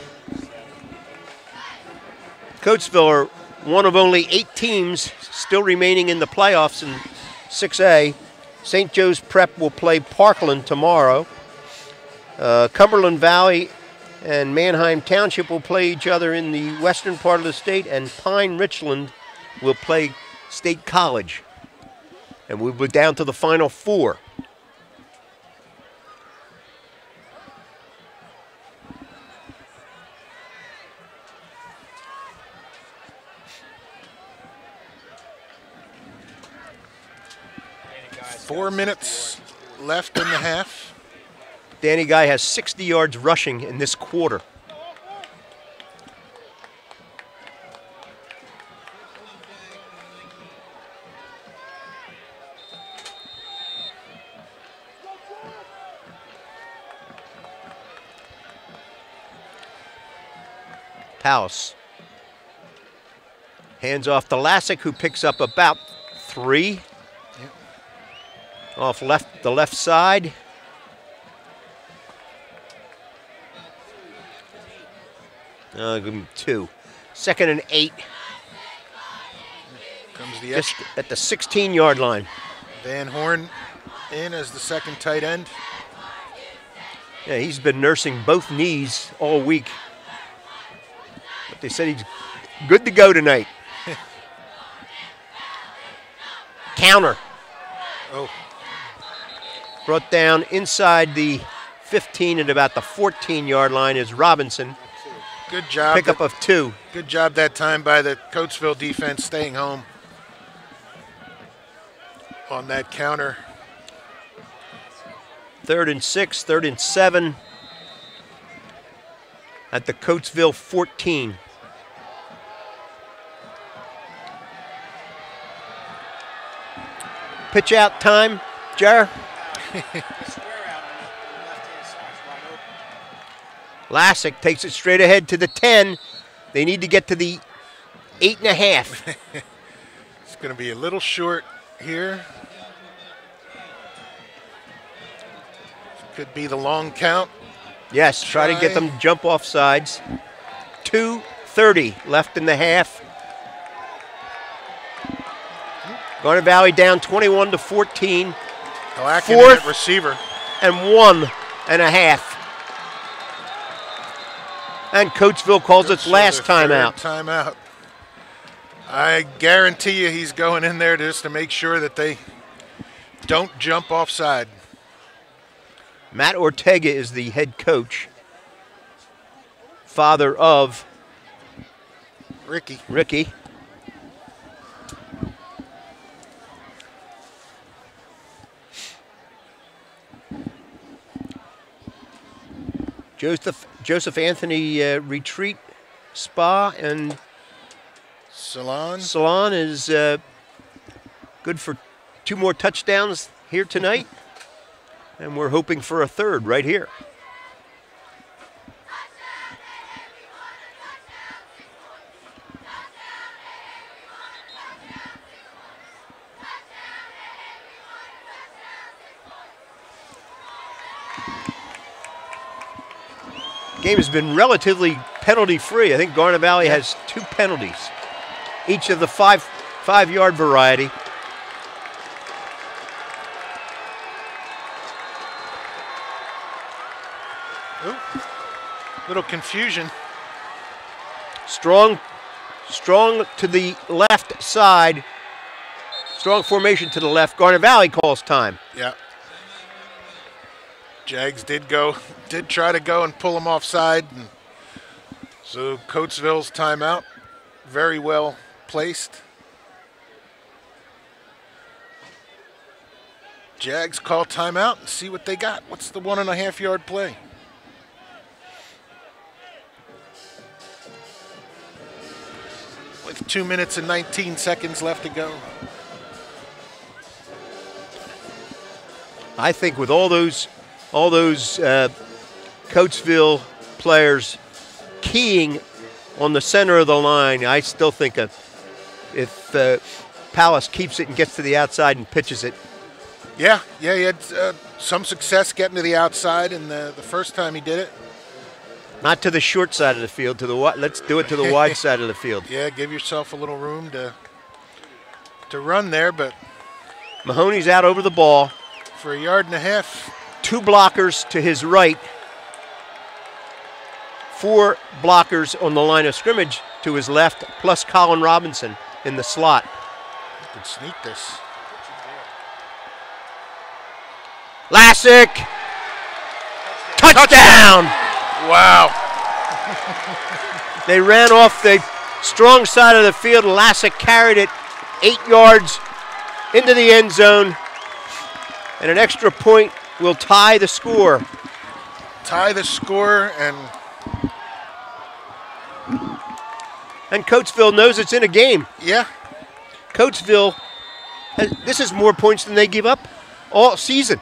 Coatesville are one of only 8 teams still remaining in the playoffs in 6A. St. Joe's Prep will play Parkland tomorrow. Cumberland Valley and Manheim Township will play each other in the western part of the state, and Pine Richland will play State College. And we'll be down to the final 4. Four minutes left in the half. Danny Guy has 60 yards rushing in this quarter. House. Hands off to Lassick, who picks up about 3. Off the left side. Give him 2. 2nd and 8. Comes the Just at the 16-yard line. Van Horn in as the second tight end. Yeah, he's been nursing both knees all week. But they said he's good to go tonight. Counter. Oh. Brought down inside the 15 at about the 14-yard line is Robinson. Good job. Pickup of 2. Good job that time by the Coatesville defense staying home on that counter. 3rd and 6, 3rd and 7 at the Coatesville 14. Pitch out time, Jar. Lassick takes it straight ahead to the 10. They need to get to the 8.5. It's going to be a little short here. Could be the long count. Yes, try to get them to jump off sides. 2:30 left in the half. Garnet Valley down 21-14. Fourth receiver. And 1.5. And Coatesville calls its last timeout. Timeout. I guarantee you he's going in there just to make sure that they don't jump offside. Matt Ortega is the head coach, father of Ricky. Joseph Anthony Retreat Spa and Salon is good for 2 more touchdowns here tonight. And we're hoping for a third right here. Game has been relatively penalty-free. I think Garnet Valley has 2 penalties, each of the 5-yard variety. Little confusion. Strong to the left side. Strong formation to the left. Garnet Valley calls time. Yeah. Jags did try to go and pull them offside. And so Coatesville's timeout, very well placed. Jags call timeout and see what they got. What's the 1.5-yard play? With 2 minutes and 19 seconds left to go. I think with all those Coatesville players keying on the center of the line, I still think if Palace keeps it and gets to the outside and pitches it. Yeah, he had some success getting to the outside, and the first time he did it. Not to the short side of the field, let's do it to the wide side of the field. Yeah, give yourself a little room to run there, but Mahoney's out over the ball. For 1.5 yards. 2 blockers to his right. 4 blockers on the line of scrimmage to his left, plus Colin Robinson in the slot. You can sneak this. Lassick! Touchdown! Wow. They ran off the strong side of the field. Lassick carried it 8 yards into the end zone. And an extra point will tie the score. And Coatesville knows it's in a game. Yeah. Coatesville, this is more points than they give up all season.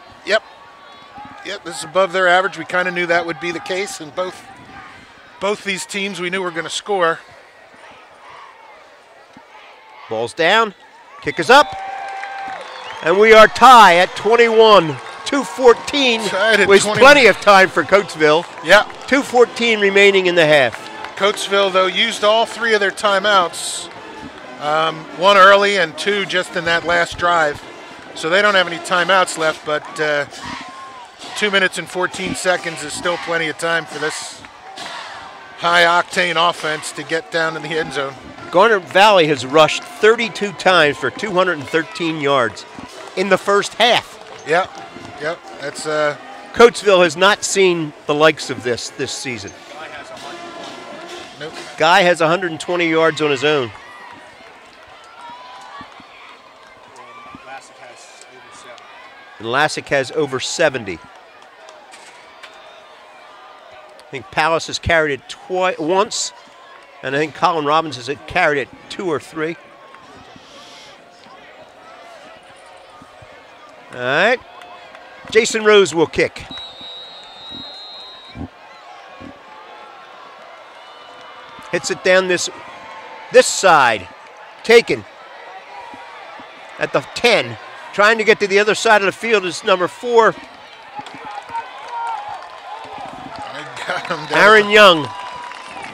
Yep, this is above their average. We kind of knew that would be the case, and both these teams we knew were going to score. Ball's down, kick is up, and we are tied at 21. 2:14 with plenty of time for Coatesville. Yeah. 2:14 remaining in the half. Coatesville, though, used all 3 of their timeouts, 1 early and 2 just in that last drive. So they don't have any timeouts left, but 2 minutes and 14 seconds is still plenty of time for this high-octane offense to get down in the end zone. Garnet Valley has rushed 32 times for 213 yards in the first half. Yep, that's Coatesville has not seen the likes of this season. Nope. Guy has 120 yards on his own. And Lassick has over 70. I think Palace has carried it once, and I think Colin Robbins has carried it 2 or 3. All right. Jason Rose will kick. Hits it down this side. Taken at the 10. Trying to get to the other side of the field is number 4. got him. Aaron Young.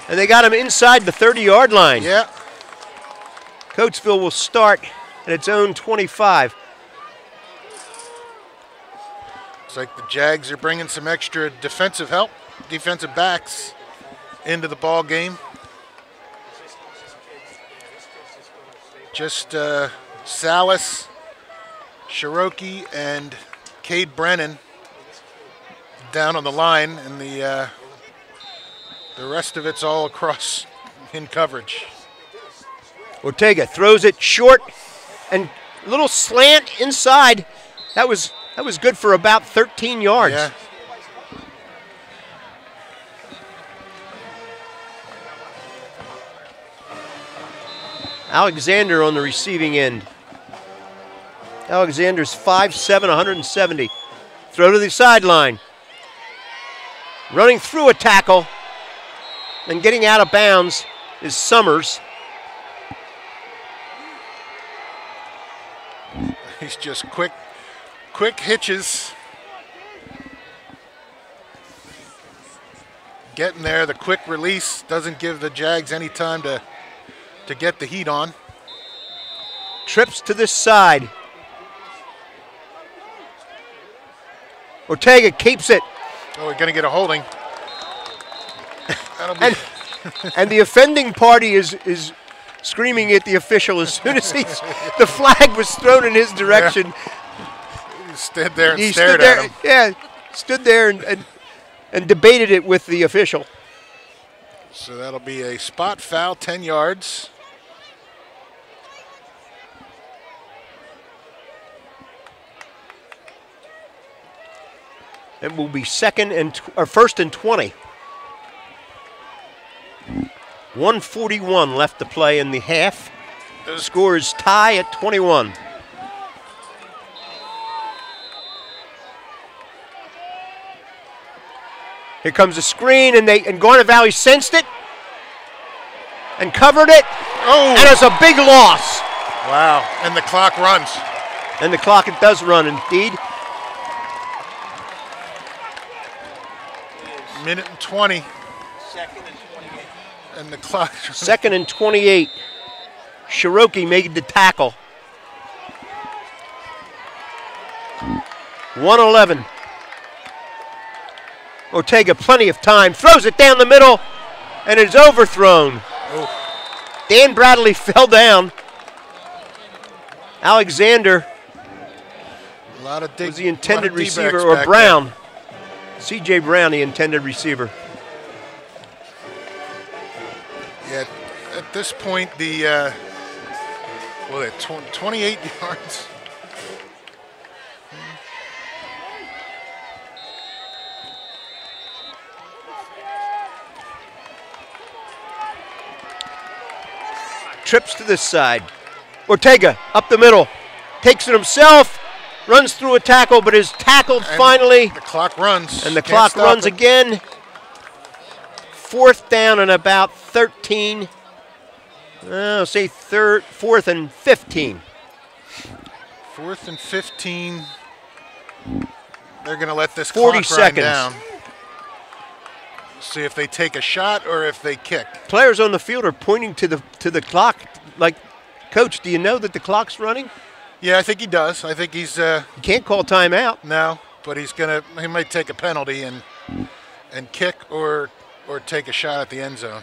And they got him inside the 30-yard line. Yeah. Coatesville will start at its own 25. Looks like the Jags are bringing some extra defensive help, defensive backs into the ball game. Just Salas, Cherokee, and Cade Brennan down on the line, and the rest of it's all across in coverage. Ortega throws it short and little slant inside. That was good for about 13 yards. Yeah. Alexander on the receiving end. Alexander's 5'7", 170. Throw to the sideline. Running through a tackle and getting out of bounds is Summers. He's just quick hitches. Getting there, the quick release doesn't give the Jags any time to get the heat on. Trips to this side. Ortega keeps it. Oh, we're going to get a holding. That'll be And the offending party is screaming at the official as soon as the flag was thrown in his direction. He stood there and stared at him. Yeah, stood there and debated it with the official. So that'll be a spot foul, 10 yards. It will be first and 20. 1:41 left to play in the half. The score is tie at 21. Here comes a screen, and Garnet Valley sensed it and covered it. Oh! And it's a big loss. Wow! And the clock runs. And the clock, it does run indeed. Minute and 20. And the clock. Second and 28. Cherokee made the tackle. 1:11. Ortega, plenty of time, throws it down the middle, and it's overthrown. Oh. Dan Bradley fell down. Alexander was the intended receiver, or Brown. C.J. Brown, the intended receiver. Yeah, at this point, the 28 yards. Trips to this side. Ortega up the middle, takes it himself, runs through a tackle, but is tackled finally. The clock runs. And the clock runs again. Fourth down and about 13. I'll say fourth and 15. Fourth and 15. They're going to let this 40 clock run seconds. down. See if they take a shot or if they kick. Players on the field are pointing to the clock. Like, Coach, do you know that the clock's running? Yeah, I think he does. I think he's. You can't call timeout. No, but he might take a penalty and kick or take a shot at the end zone.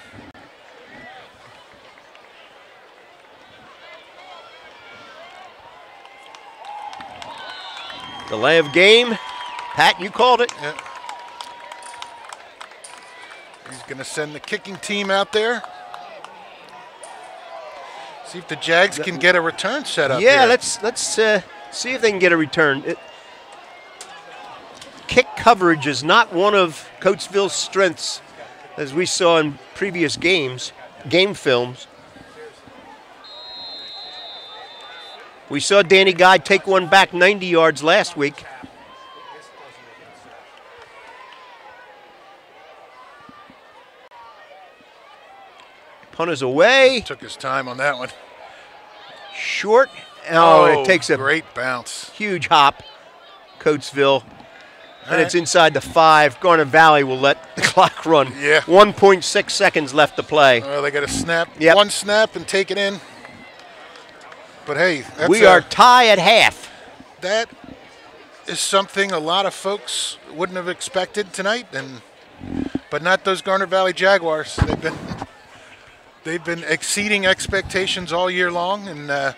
Delay of game. Pat, you called it. Yeah. He's going to send the kicking team out there. See if the Jags can get a return set up. Yeah, here. let's see if they can get a return. Kick coverage is not one of Coatesville's strengths, as we saw in previous game films. We saw Danny Guy take one back 90 yards last week. Punt is away. Took his time on that one. Short. Oh, it takes a great bounce. Huge hop. Coatesville and it's inside the 5. Garnet Valley will let the clock run. Yeah. 1.6 seconds left to play. Well, they got to snap. Yep. One snap and take it in. But hey, that's We are tie at half. that is something a lot of folks wouldn't have expected tonight, but not those Garnet Valley Jaguars. They've been exceeding expectations all year long, and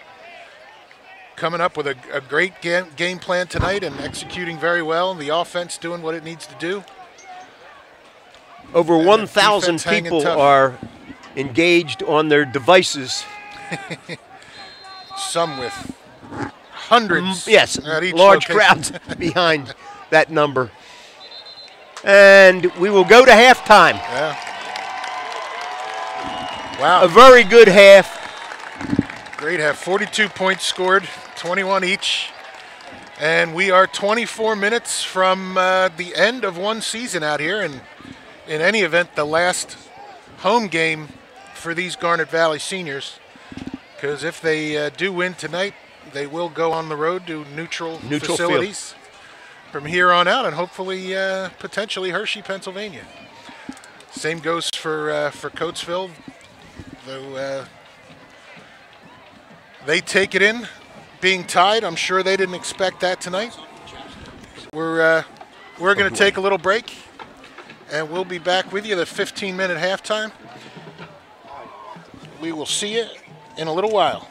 coming up with a great game plan tonight and executing very well. The offense doing what it needs to do. Over And 1,000 defense hanging people tough. are engaged on their devices. Some with hundreds. Yes, at each large location. crowds behind that number. And we will go to halftime. Yeah. Wow. A very good half. Great half. 42 points scored, 21 each. And we are 24 minutes from the end of one season out here. And in any event, the last home game for these Garnet Valley seniors. Because if they do win tonight, they will go on the road to neutral facilities from here on out, and hopefully, potentially Hershey, Pennsylvania. Same goes for Coatesville, though they take it in, being tied. I'm sure they didn't expect that tonight. We're going to take a little break, and we'll be back with you. The 15-minute halftime. We will see you in a little while.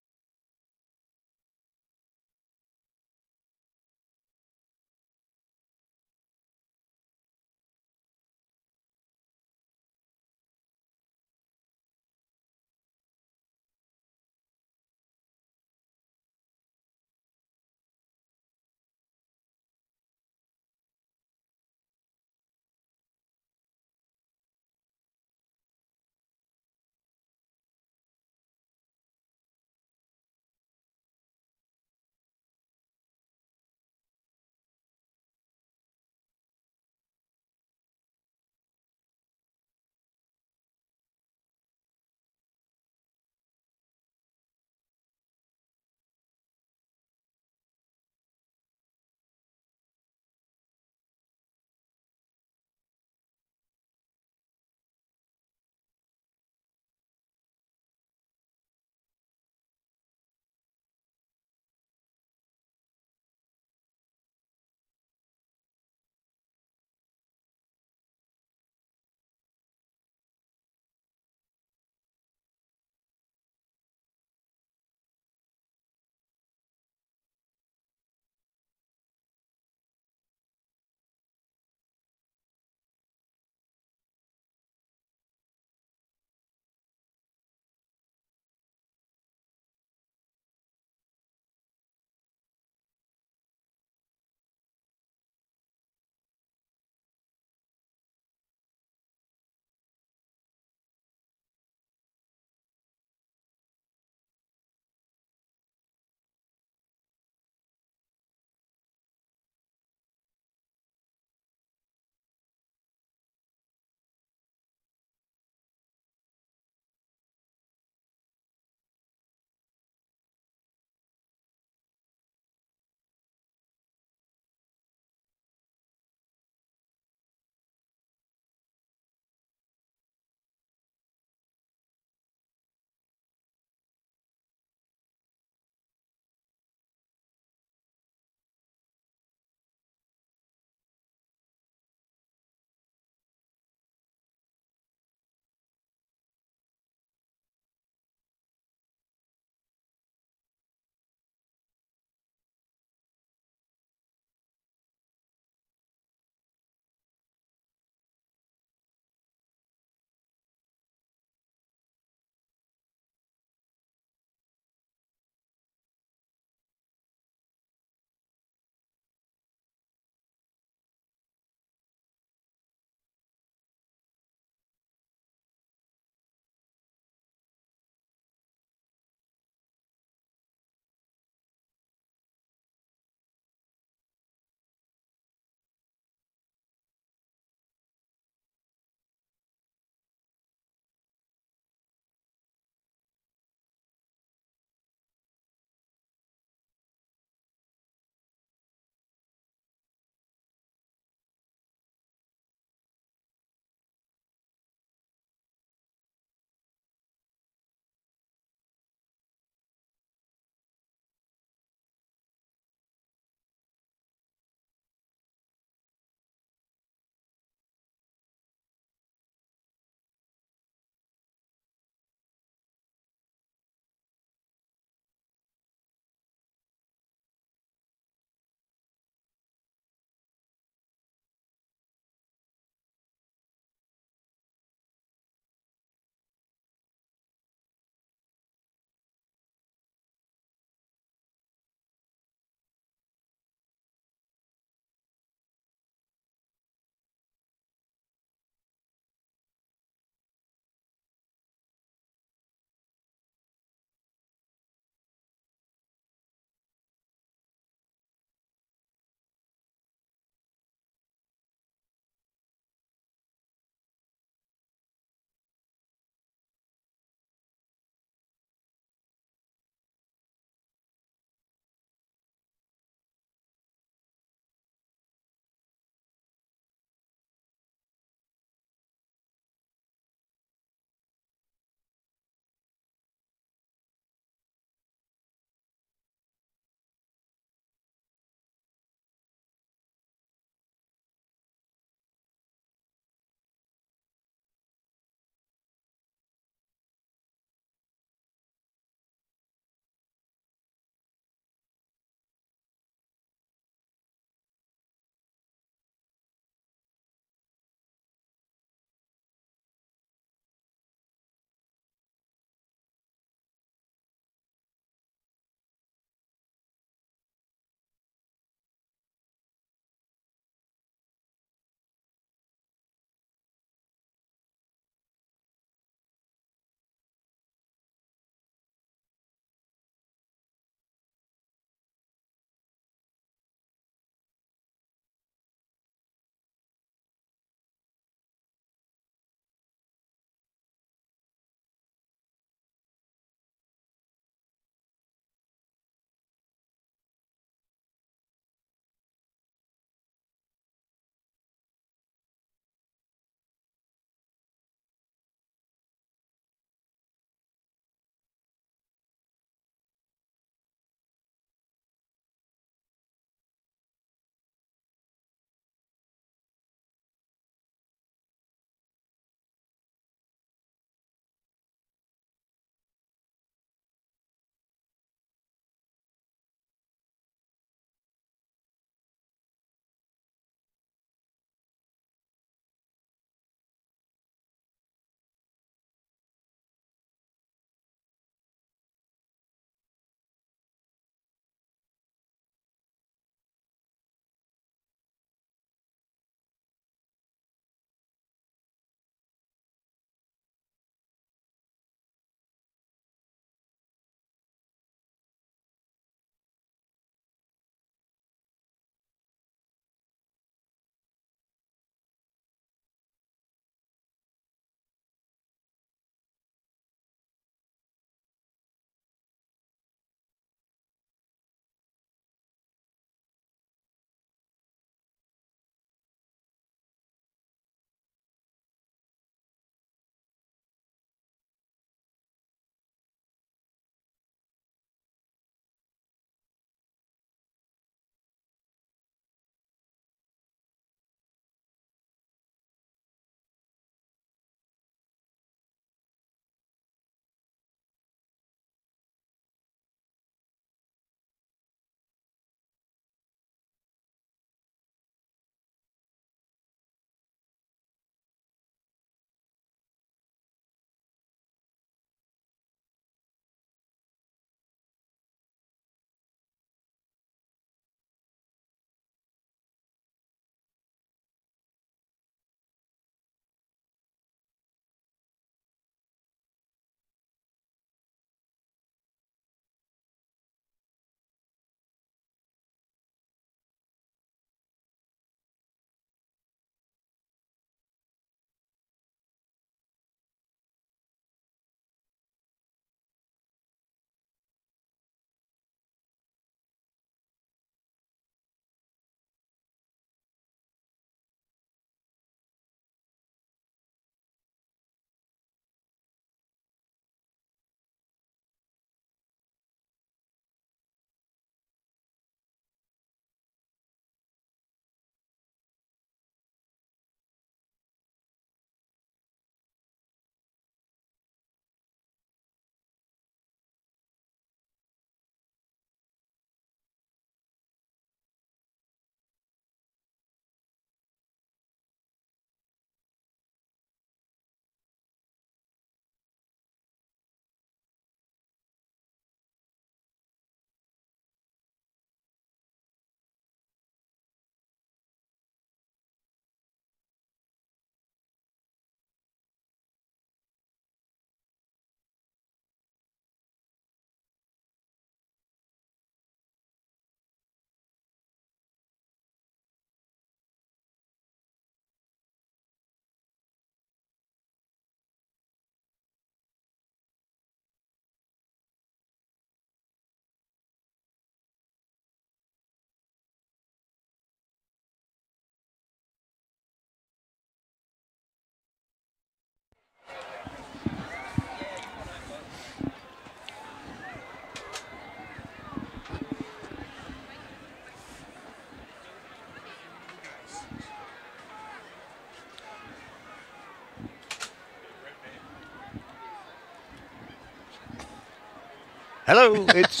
Hello. It's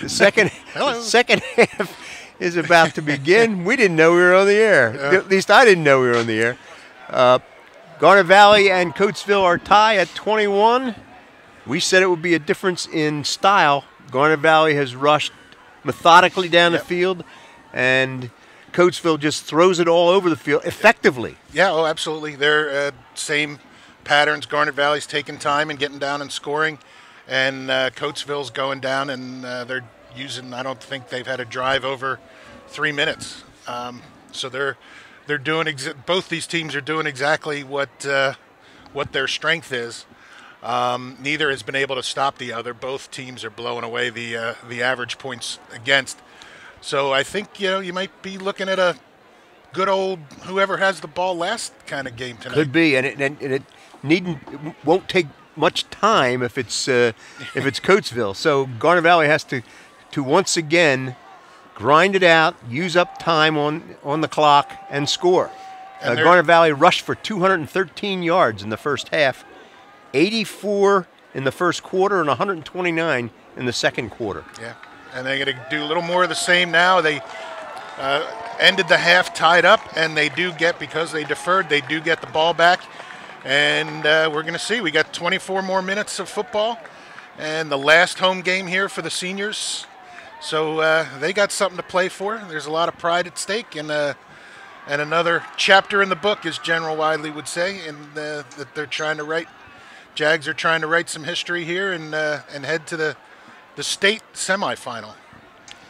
the second Hello. second half is about to begin. We didn't know we were on the air. At least I didn't know we were on the air. Garnet Valley and Coatesville are tied at 21. We said it would be a difference in style. Garnet Valley has rushed methodically down the field, and Coatesville just throws it all over the field effectively. Yeah, oh, absolutely. They're same patterns. Garnet Valley's taking time and getting down and scoring, and Coatesville's going down and they're using. I don't think they've had a drive over 3 minutes. So they're doing. Both these teams are doing exactly what their strength is. Neither has been able to stop the other. Both teams are blowing away the average points against. So I think you might be looking at a good old whoever has the ball last kind of game tonight. Could be, and it won't take much time if it's Coatesville. So Garnet Valley has to once again grind it out, use up time on the clock, and score. And Garnet Valley rushed for 213 yards in the first half, 84 in the first quarter, and 129 in the second quarter. Yeah, and they're going to do a little more of the same now. They ended the half tied up, and they do get, because they deferred, they do get the ball back. And we're going to see. We got 24 more minutes of football, and the last home game here for the seniors. So they got something to play for. There's a lot of pride at stake, and another chapter in the book, as General Wiley would say, and that they're trying to write. Jags are trying to write some history here and head to the state semifinal.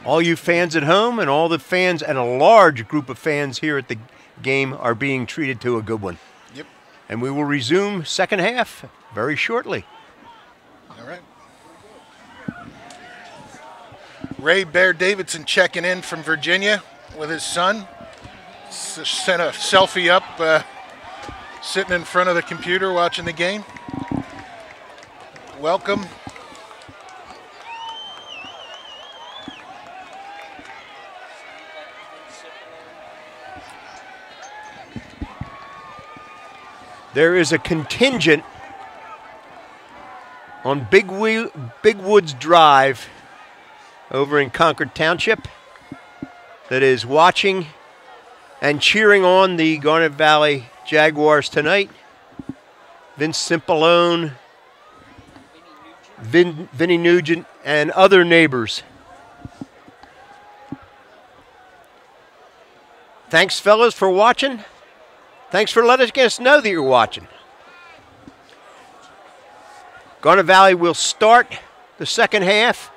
All you fans at home and all the fans and a large group of fans here at the game are being treated to a good one. Yep. And we will resume second half very shortly. All right. Ray Bear Davidson checking in from Virginia with his son. Sent a selfie up, sitting in front of the computer watching the game. Welcome. There is a contingent on Big Woods Drive over in Concord Township that is watching and cheering on the Garnet Valley Jaguars tonight. Vince Simpalone, Vinny Nugent, and other neighbors. Thanks, fellas, for watching. Thanks for letting us know that you're watching. Garnet Valley will start the second half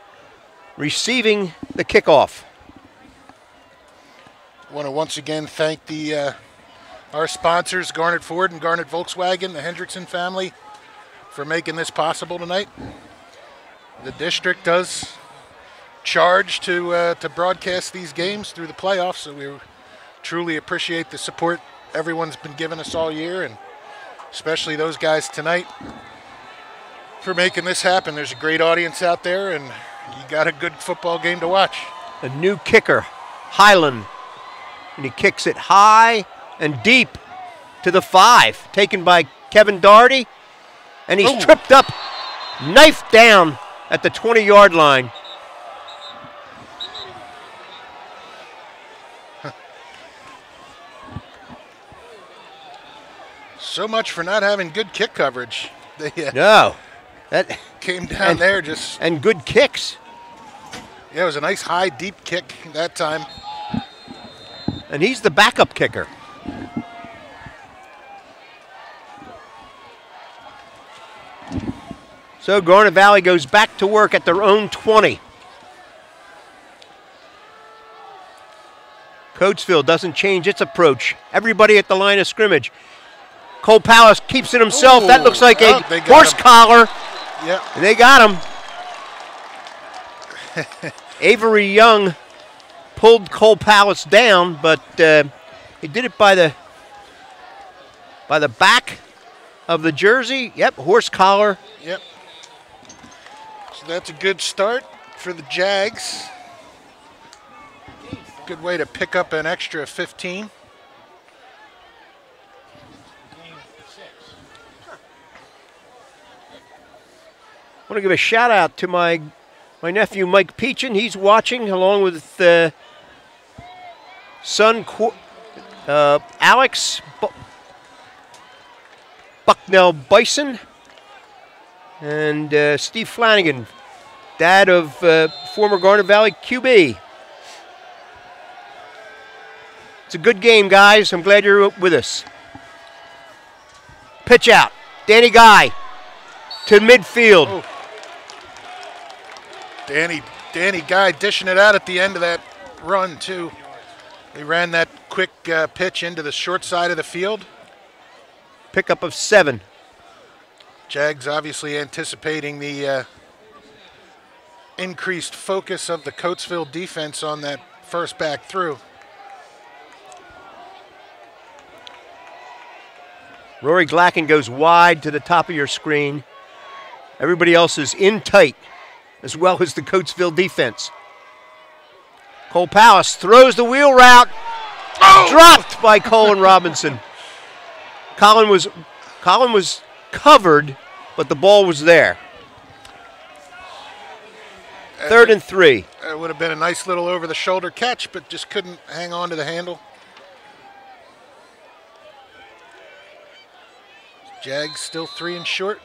receiving the kickoff. I want to once again thank our sponsors, Garnet Ford and Garnet Volkswagen, the Hendrickson family, for making this possible tonight. The district does charge to broadcast these games through the playoffs, so we truly appreciate the support everyone's been giving us all year, and especially those guys tonight for making this happen. There's a great audience out there, and you got a good football game to watch. A new kicker, Highland, and he kicks it high and deep to the 5, taken by Kevin Doherty, and he's tripped up, knifed down at the 20-yard line. So much for not having good kick coverage. No. That came down there just. And good kicks. Yeah, it was a nice high, deep kick that time. And he's the backup kicker. So Garnet Valley goes back to work at their own 20. Coatesville doesn't change its approach. Everybody at the line of scrimmage. Cole Palace keeps it himself. That looks like a horse collar. Yep. And they got him. Avery Young pulled Cole Palace down, but he did it by the back of the jersey. Yep, horse collar. Yep. So that's a good start for the Jags. Good way to pick up an extra 15. want to give a shout out to my nephew Mike Peachin. He's watching along with son Alex Bucknell Bison and Steve Flanagan, dad of former Garnet Valley QB. It's a good game, guys. I'm glad you're with us. Pitch out. Danny Guy to midfield. Oh. Danny Guy dishing it out at the end of that run, too. They ran that quick pitch into the short side of the field. Pickup of 7. Jags obviously anticipating the increased focus of the Coatesville defense on that first back through. Rory Glacken goes wide to the top of your screen. Everybody else is in tight, as well as the Coatesville defense. Cole Powis throws the wheel route. Oh! Dropped by Colin Robinson. Colin was covered, but the ball was there. 3rd and 3. It would have been a nice little over-the-shoulder catch, but just couldn't hang on to the handle. Jags still 3 and short.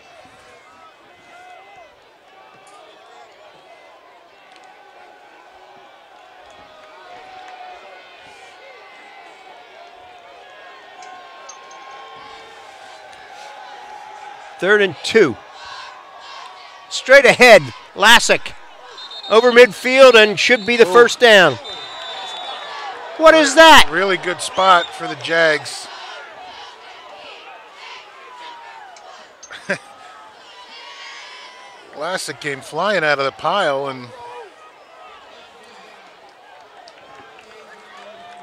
Third and 2. Straight ahead, Lassick over midfield and should be the first down. What is that? Really good spot for the Jags. Lassick came flying out of the pile and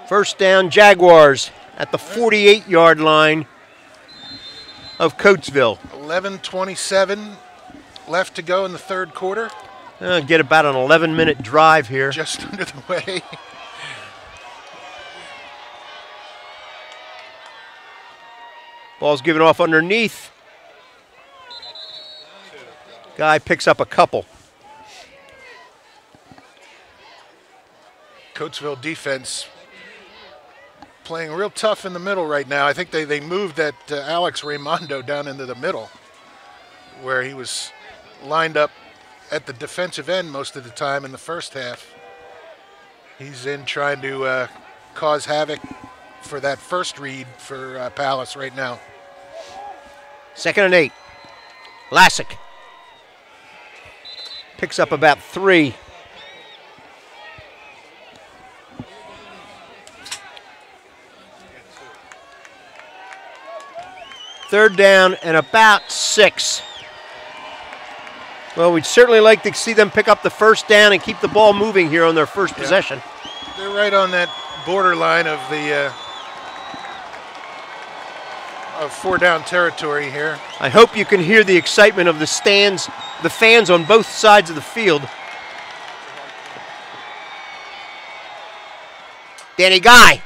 first down, Jaguars at the 48-yard line of Coatesville. 11:27 left to go in the third quarter. Get about an 11-minute drive here. Just under the way. Ball's given off underneath. Guy picks up a couple. Coatesville defense playing real tough in the middle right now. I think they moved that Alex Raimondo down into the middle where he was lined up at the defensive end most of the time in the first half. He's in trying to cause havoc for that first read for Palace right now. 2nd and 8. Lassick picks up about 3. Third down and about 6. Well, we'd certainly like to see them pick up the first down and keep the ball moving here on their first possession. They're right on that borderline of the of 4-down territory here. I hope you can hear the excitement of the stands, the fans on both sides of the field. Danny Guy.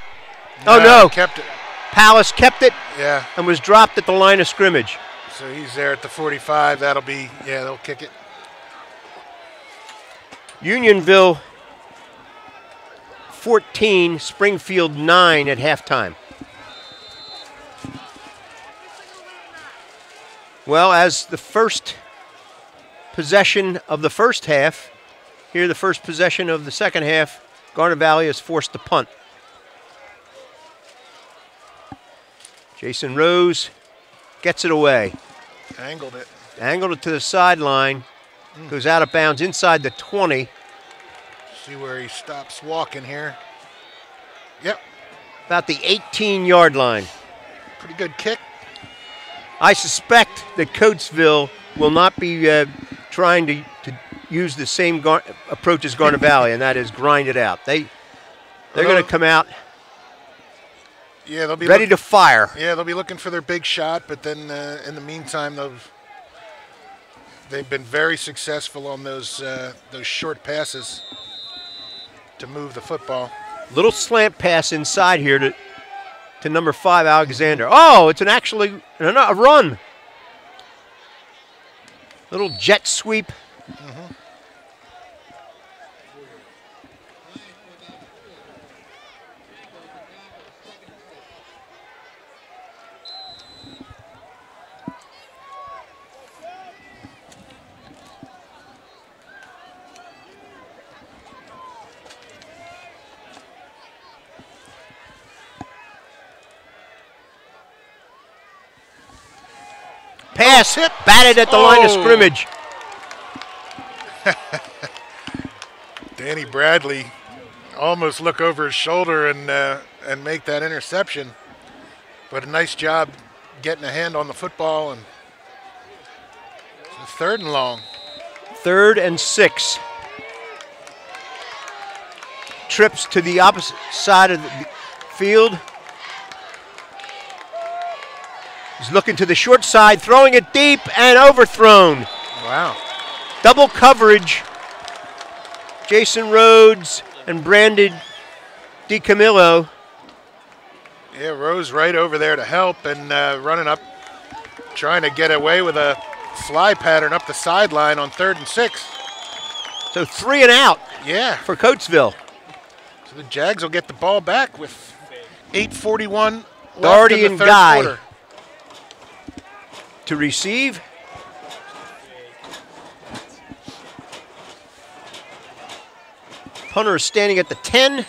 Oh no. Kept it. Palace kept it. Yeah. And was dropped at the line of scrimmage. So he's there at the 45. That'll be, they'll kick it. Unionville 14, Springfield 9 at halftime. Well, as the first possession of the first half, here the first possession of the second half, Garnet Valley is forced to punt. Jason Rose gets it away. Angled it. Angled it to the sideline. Goes out of bounds inside the 20. See where he stops walking here. Yep. About the 18-yard line. Pretty good kick. I suspect that Coatesville will not be trying to use the same approach as Garnet Valley, and that is grind it out. They're going to come out they'll be ready to fire. Yeah, they'll be looking for their big shot, but then in the meantime, they've been very successful on those short passes to move the football. Little slant pass inside here to number 5, Alexander. Oh, it's a run. Little jet sweep. Pass, batted at the line of scrimmage. Danny Bradley almost look over his shoulder and make that interception, but a nice job getting a hand on the football. And it's 3rd and long. 3rd and 6. Trips to the opposite side of the field. He's looking to the short side, throwing it deep and overthrown. Wow. Double coverage. Jason Rhodes and Brandon DiCamillo. Yeah, Rose right over there to help and running up, trying to get away with a fly pattern up the sideline on 3rd and 6. So 3 and out. Yeah. For Coatesville. So the Jags will get the ball back with 8:41 left Doherty in and the 3rd Guy quarter. to receive. Punter is standing at the 10.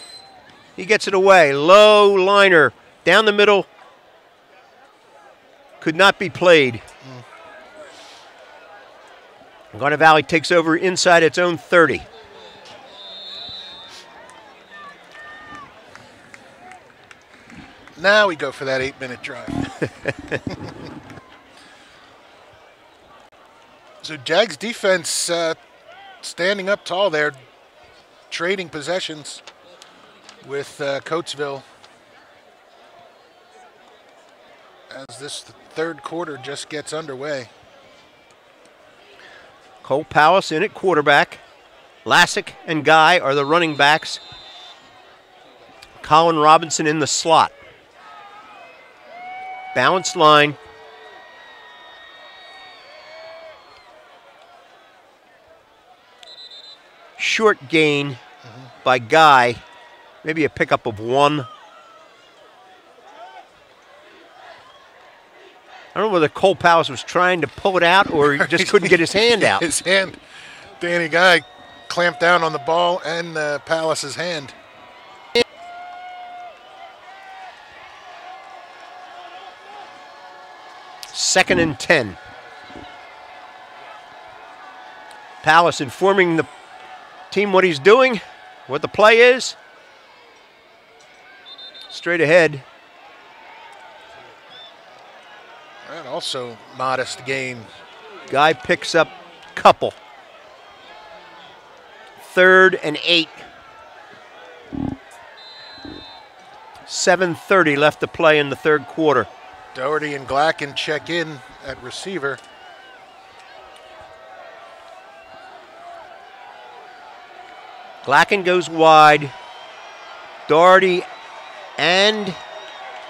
He gets it away. Low liner down the middle. Could not be played. Garnet Valley takes over inside its own 30. Now we go for that 8-minute drive. So Jags defense standing up tall there, trading possessions with Coatesville as this 3rd quarter just gets underway. Cole Powis in at quarterback. Lassick and Guy are the running backs. Colin Robinson in the slot. Balanced line. Short gain by Guy. Maybe a pickup of 1. I don't know whether Cole Powis was trying to pull it out or he just couldn't get his hand out. His hand. Danny Guy clamped down on the ball and Palace's hand. Second and 10. Palace informing the team what he's doing, what the play is. Straight ahead. And also modest gain. Guy picks up couple. 3rd and 8. 7:30 left to play in the 3rd quarter. Doherty and Glacken check in at receiver. Glacken goes wide. Doherty and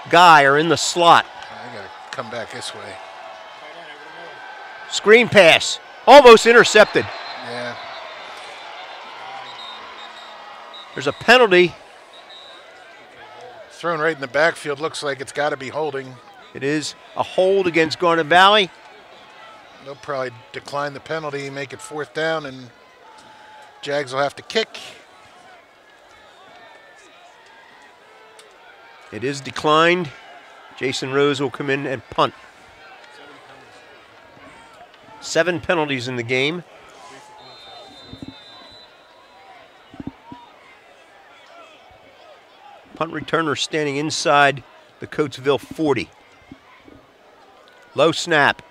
Guy are in the slot. I gotta come back this way. Screen pass. Almost intercepted. Yeah. There's a penalty. Thrown right in the backfield. Looks like it's got to be holding. It is a hold against Garnet Valley. They'll probably decline the penalty, make it 4th down, and Jags will have to kick. It is declined. Jason Rose will come in and punt. 7 penalties in the game. Punt returner standing inside the Coatesville 40. Low snap.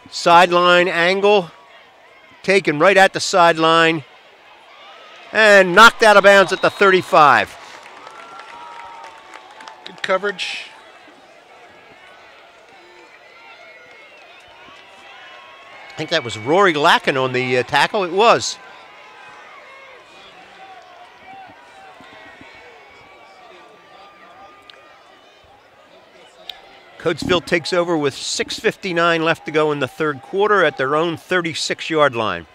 Sideline angle. Taken right at the sideline. And knocked out of bounds at the 35. Good coverage. I think that was Rory Glacken on the tackle. It was. Coatesville takes over with 6:59 left to go in the third quarter at their own 36-yard line.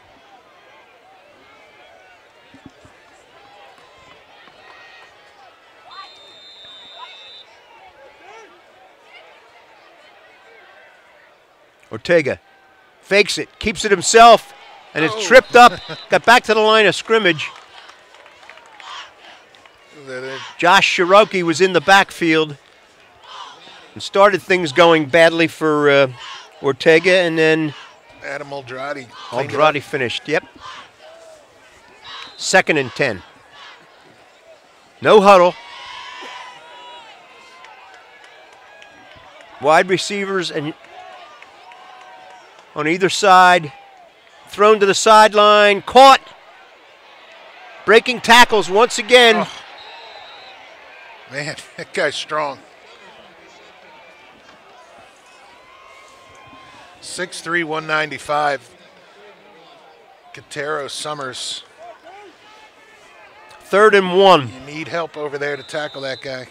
Ortega fakes it, keeps it himself, and it's tripped up. Got back to the line of scrimmage. Josh Cherokee was in the backfield and started things going badly for Ortega, and then Adam Aldrade. Aldrade finished, yep. 2nd and 10. No huddle. Wide receivers and on either side. Thrown to the sideline, caught. Breaking tackles once again. Oh. Man, that guy's strong. 6'3", 195. Katero Summers. 3rd and 1. You need help over there to tackle that guy.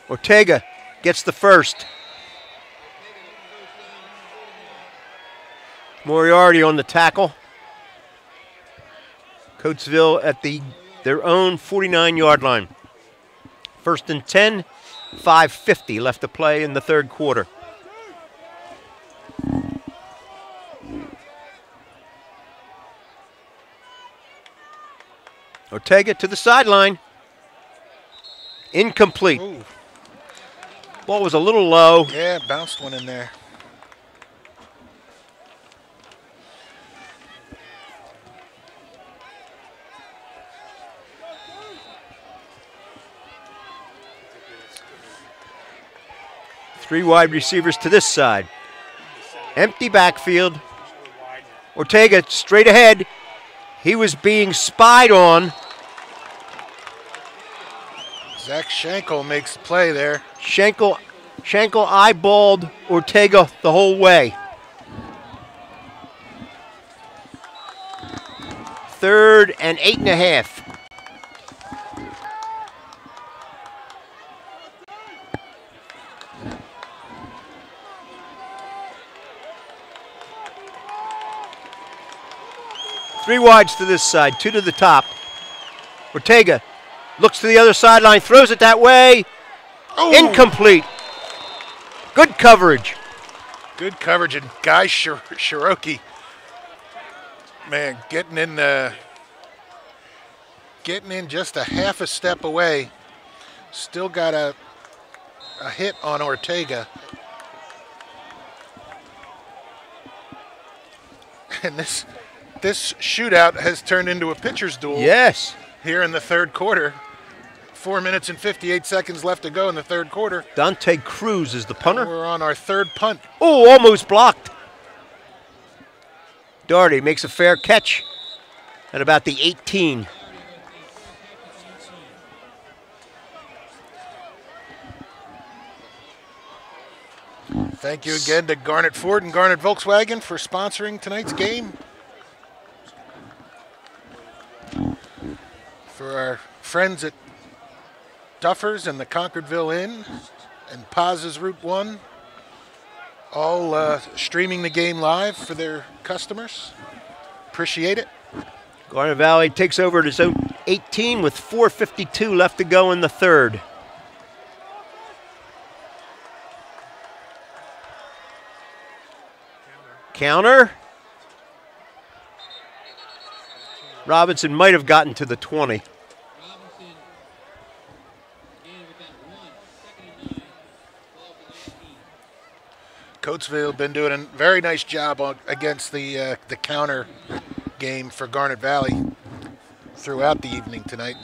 Ortega gets the first. Moriarty on the tackle. Coatesville at their own 49-yard line. 1st and 10, 5:50 left to play in the third quarter. Ortega to the sideline. Incomplete. Ooh. Ball was a little low. Yeah, bounced one in there. Three wide receivers to this side. Empty backfield. Ortega straight ahead. He was being spied on. Zach Schenkel makes the play there. Schenkel eyeballed Ortega the whole way. 3rd and 8.5. Three wides to this side, 2 to the top. Ortega looks to the other sideline, throws it that way. Oh. Incomplete. Good coverage. Good coverage, and Guy Cherokee, man, getting in just a half a step away. Still got a hit on Ortega. And this shootout has turned into a pitcher's duel. Yes. Here in the third quarter. 4 minutes and 58 seconds left to go in the third quarter. Dante Cruz is the punter. And we're on our third punt. Oh, almost blocked. Doherty makes a fair catch at about the 18. Thank you again to Garnet Ford and Garnet Volkswagen for sponsoring tonight's game. For our friends at Duffers and the Concordville Inn and Paz's Route 1, all streaming the game live for their customers. Appreciate it. Garnet Valley takes over at his own 18 with 4:52 left to go in the third. Counter. Robinson might have gotten to the 20. Coatesville been doing a very nice job against the counter game for Garnet Valley throughout the evening tonight.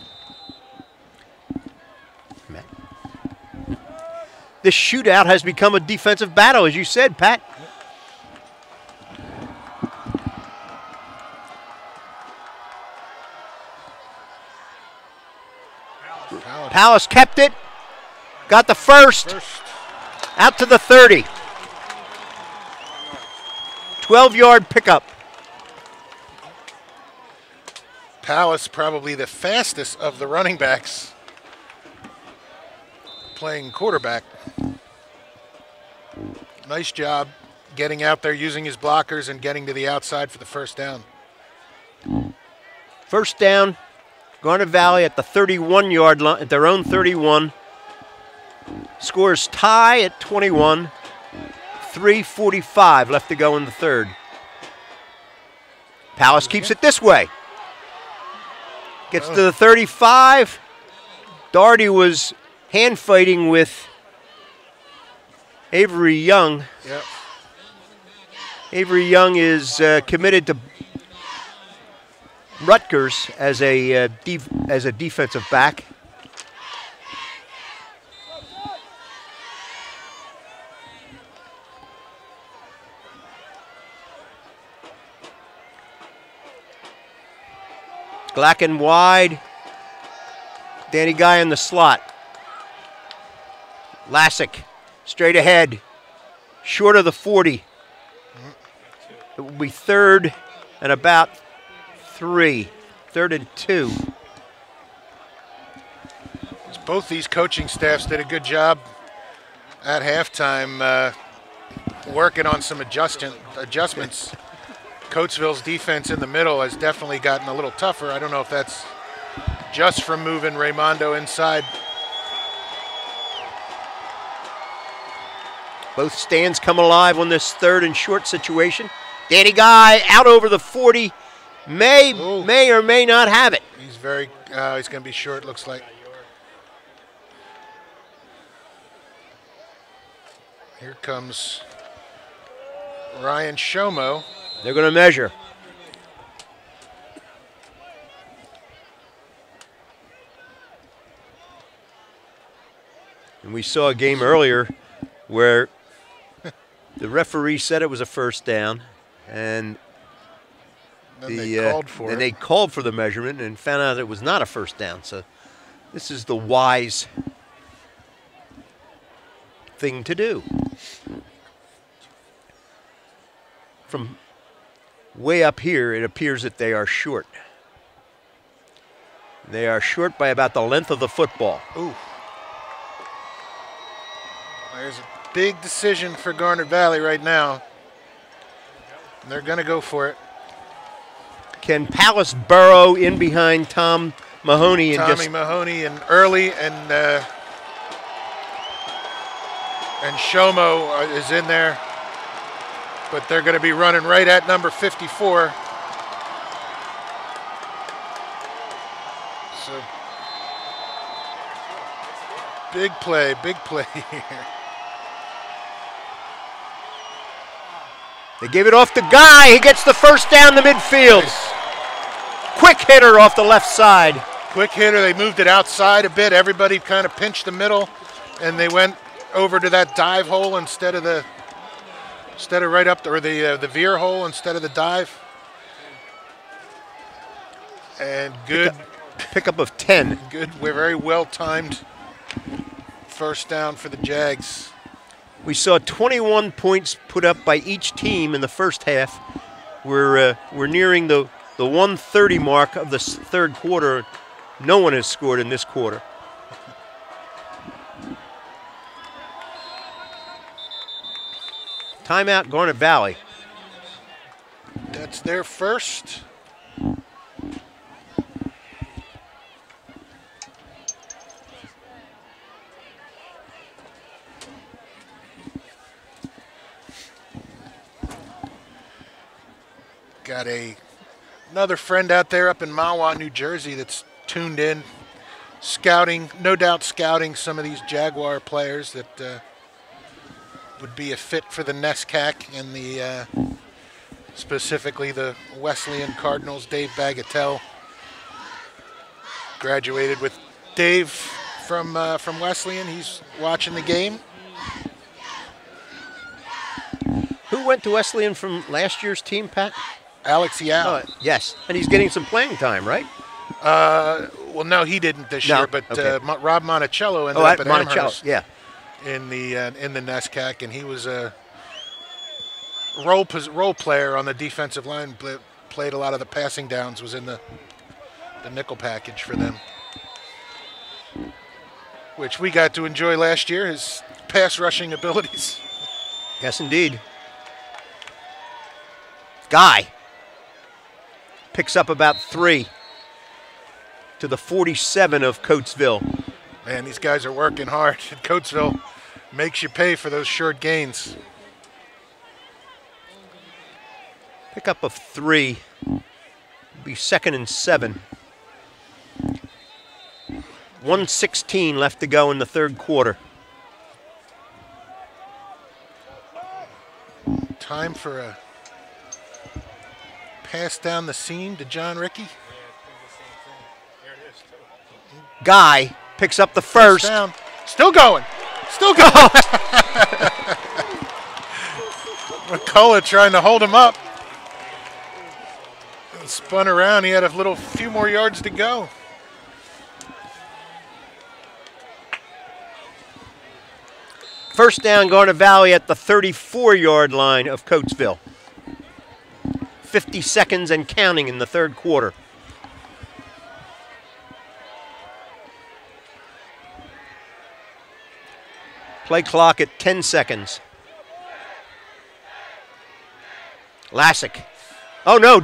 This shootout has become a defensive battle, as you said, Pat. Palace kept it, got the first, out to the 30. 12-yard pickup. Palace probably the fastest of the running backs playing quarterback. Nice job getting out there, using his blockers, and getting to the outside for the first down. First down, Garnet Valley at the 31-yard line, at their own 31. Scores tie at 21. 3:45 left to go in the third. Palace keeps it this way. Gets to the 35. Doherty was hand fighting with Avery Young. Yep. Avery Young is committed to Rutgers as a defensive back. Glacken wide. Danny Guy in the slot. Lassick straight ahead. Short of the 40. It will be third and about 3. 3rd and 2. Both these coaching staffs did a good job at halftime working on some adjustments. Coatesville's defense in the middle has definitely gotten a little tougher. I don't know if that's just from moving Raimondo inside. Both stands come alive on this 3rd and short situation. Danny Guy out over the 40. May or may not have it. He's very, he's going to be short, looks like. Here comes Ryan Shomo. They're going to measure. And we saw a game earlier where the referee said it was a first down, and they called for the measurement and found out it was not a first down. So this is the wise thing to do. From way up here, it appears that they are short. They are short by about the length of the football. Ooh. There's a big decision for Garnet Valley right now. And they're going to go for it. Can Palace burrow in behind Tom Mahoney? Tommy Mahoney and Early and Shomo is in there. But they're going to be running right at number 54. So, big play here. They gave it off to Guy. He gets the first down the midfield. Nice. Quick hitter off the left side. Quick hitter. They moved it outside a bit. Everybody kind of pinched the middle, and they went over to that dive hole instead of right up or the veer hole instead of the dive. And good pickup of 10. Good. We're very well timed first down for the Jags. We saw 21 points put up by each team in the first half. We're nearing the 130 mark of the third quarter. No one has scored in this quarter. Timeout, Garnet Valley. That's their first. Got another friend out there up in Mahwah, New Jersey that's tuned in, scouting, no doubt scouting some of these Jaguar players that would be a fit for the NESCAC and the specifically the Wesleyan Cardinals. Dave Bagatelle graduated with Dave from Wesleyan. He's watching the game. Who went to Wesleyan from last year's team, Pat? Alex Yao. Yes, and he's getting some playing time, right? Well, no, he didn't this year, but okay. Rob Monticello ended up at Amherst. Yeah. In the NESCAC, and he was a role player on the defensive line. Played a lot of the passing downs. Was in the the nickel package for them, which we got to enjoy last year, his pass rushing abilities. Yes, indeed. Guy picks up about 3 to the 47 of Coatesville. Man, these guys are working hard. Coatesville makes you pay for those short gains. Pick up of 3. Be 2nd and 7. 1:16 left to go in the third quarter. Time for a pass down the seam to John Rickey. Guy picks up the first. Down. Still going. Still going. McCullough trying to hold him up. And spun around. He had a few more yards to go. First down, Garnet Valley at the 34-yard line of Coatesville. 50 seconds and counting in the third quarter. Play clock at 10 seconds. Lassick. Oh no,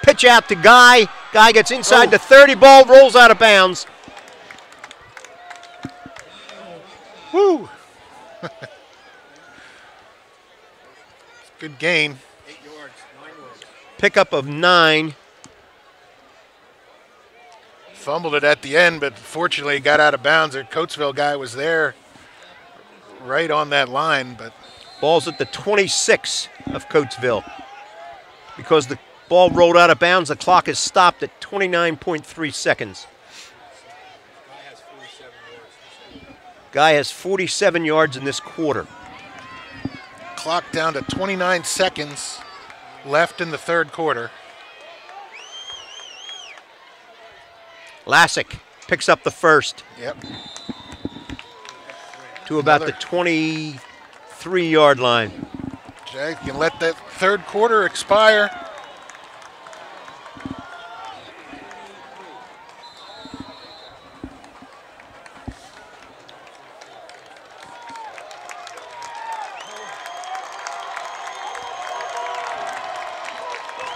pitch out to Guy. Guy gets inside the 30, ball rolls out of bounds. Woo! Good gain. 8 yards, 9 yards. Pickup of 9. Fumbled it at the end, but fortunately got out of bounds. Their Coatesville guy was there right on that line, but Ball's at the 26 of Coatesville. Because the ball rolled out of bounds, the clock is stopped at 29.3 seconds. Guy has 47 yards in this quarter. clock down to 29 seconds left in the third quarter. Lassick picks up the first. Yep. To about the 23-yard line. Jack can let that third quarter expire.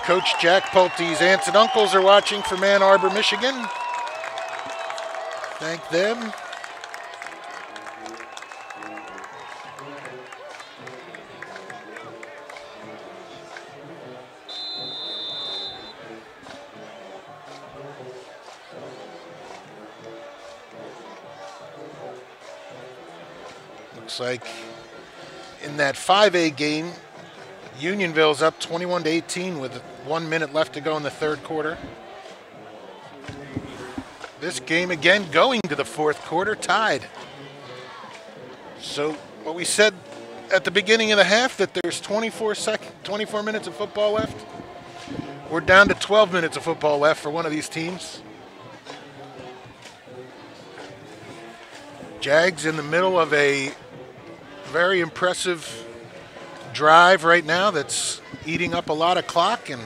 Coach Jack Pulte's aunts and uncles are watching from Ann Arbor, Michigan. Thank them. Looks like in that 5A game, Unionville's up 21-18 with 1 minute left to go in the third quarter. This game again going to the fourth quarter, tied. So what we said at the beginning of the half, that there's 24 minutes of football left. We're down to 12 minutes of football left for one of these teams. Jags in the middle of a very impressive drive right now that's eating up a lot of clock and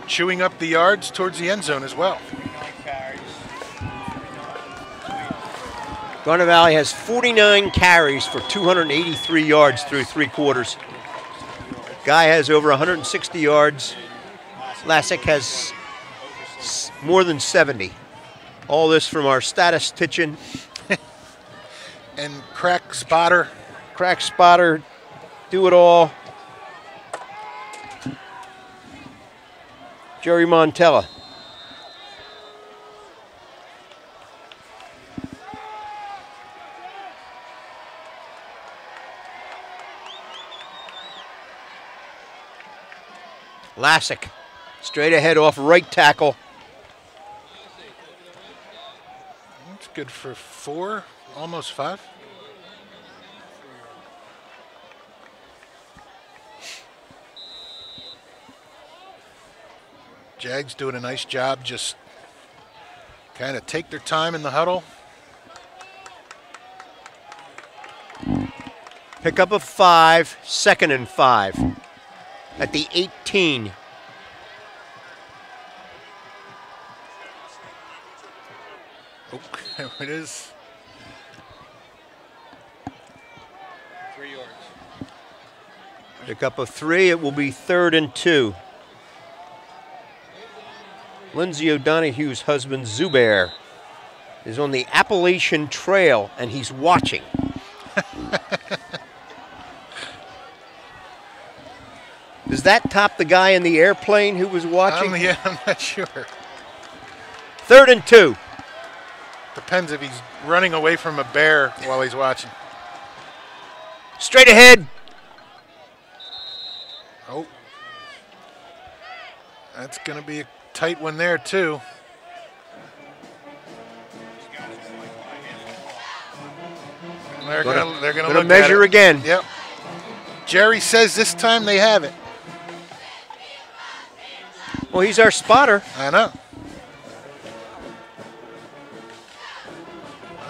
chewing up the yards towards the end zone as well. Garnet Valley has 49 carries for 283 yards through three quarters. Guy has over 160 yards. Lassick has more than 70. All this from our statistician. And Crack Spotter. Crack Spotter, do it all. Jerry Montella. Lassick, straight ahead off right tackle. That's good for 4, almost 5. Jags doing a nice job, just kind of take their time in the huddle. Pick up a 5, 2nd and 5 at the 18. Oh, there it is. 3 yards. Pick up a 3. It will be 3rd and 2. Lindsay O'Donohue's husband, Zubair, is on the Appalachian Trail, and he's watching. Does that top the guy in the airplane who was watching? Yeah, I'm not sure. 3rd and 2. Depends if he's running away from a bear while he's watching. Straight ahead. Oh. That's going to be a tight one there, too. They're going to measure again. Yep. Jerry says this time they have it. Well, he's our spotter. I know.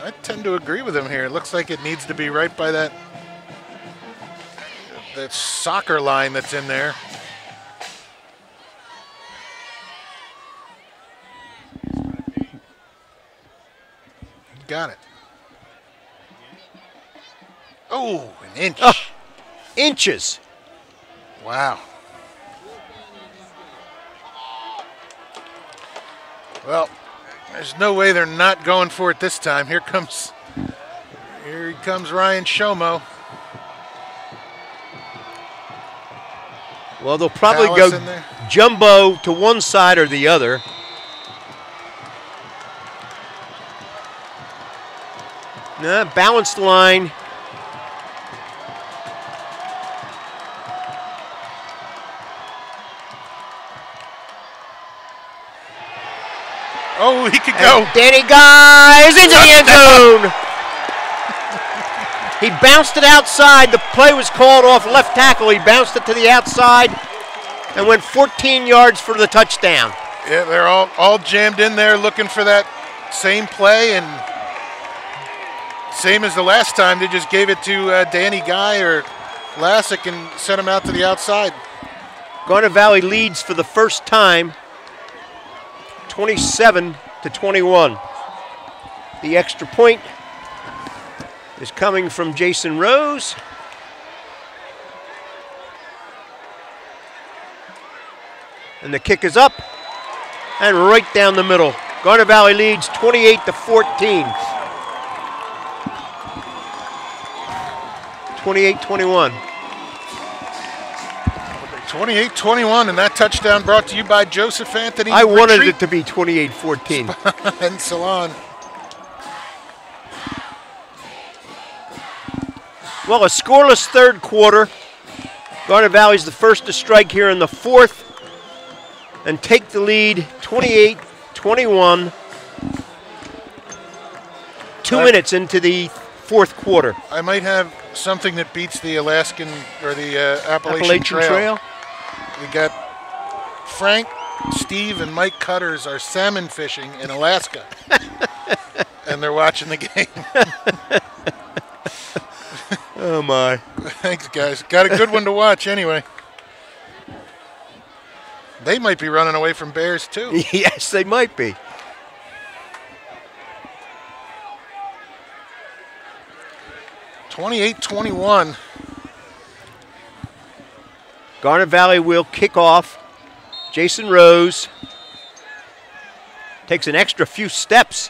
I tend to agree with him here. It looks like it needs to be right by that soccer line that's in there. Got it. Oh, an inch. Oh, inches. Wow. Well, there's no way they're not going for it this time. Here he comes Ryan Shomo. Well, they'll probably Alice go jumbo to one side or the other. Nah, balanced line. Oh, he could go. Danny Guys into the end zone. He bounced it outside. The play was called off left tackle. He bounced it to the outside and went 14 yards for the touchdown. Yeah, they're all jammed in there looking for that same play, and same as the last time, they just gave it to Danny Guy or Lassick and sent him out to the outside. Garnet Valley leads for the first time, 27-21. The extra point is coming from Jason Rose. And the kick is up and right down the middle. Garnet Valley leads 28-14. 28-21. 28-21, and that touchdown brought to you by Joseph Anthony. I wanted it to be 28-14. And Salon. Well, a scoreless third quarter. Garnet Valley's the first to strike here in the fourth and take the lead 28-21. 2 minutes into the fourth quarter. I might have something that beats the Alaskan or the Appalachian Trail. We got Frank, Steve, and Mike Cutters are salmon fishing in Alaska. And they're watching the game. Oh, my. Thanks, guys. Got a good one to watch anyway. They might be running away from bears, too. Yes, they might be. 28-21. Garnet Valley will kick off. Jason Rose takes an extra few steps.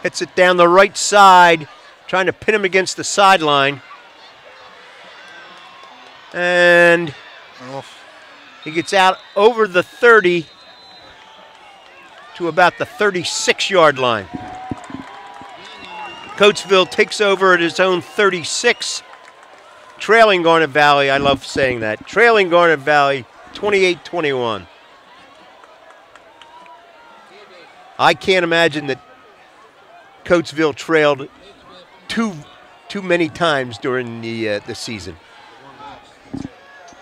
Hits it down the right side, trying to pin him against the sideline. And he gets out over the 30 to about the 36-yard line. Coatesville takes over at his own 36, trailing Garnet Valley. I love saying that. Trailing Garnet Valley 28-21. I can't imagine that Coatesville trailed too many times during the season.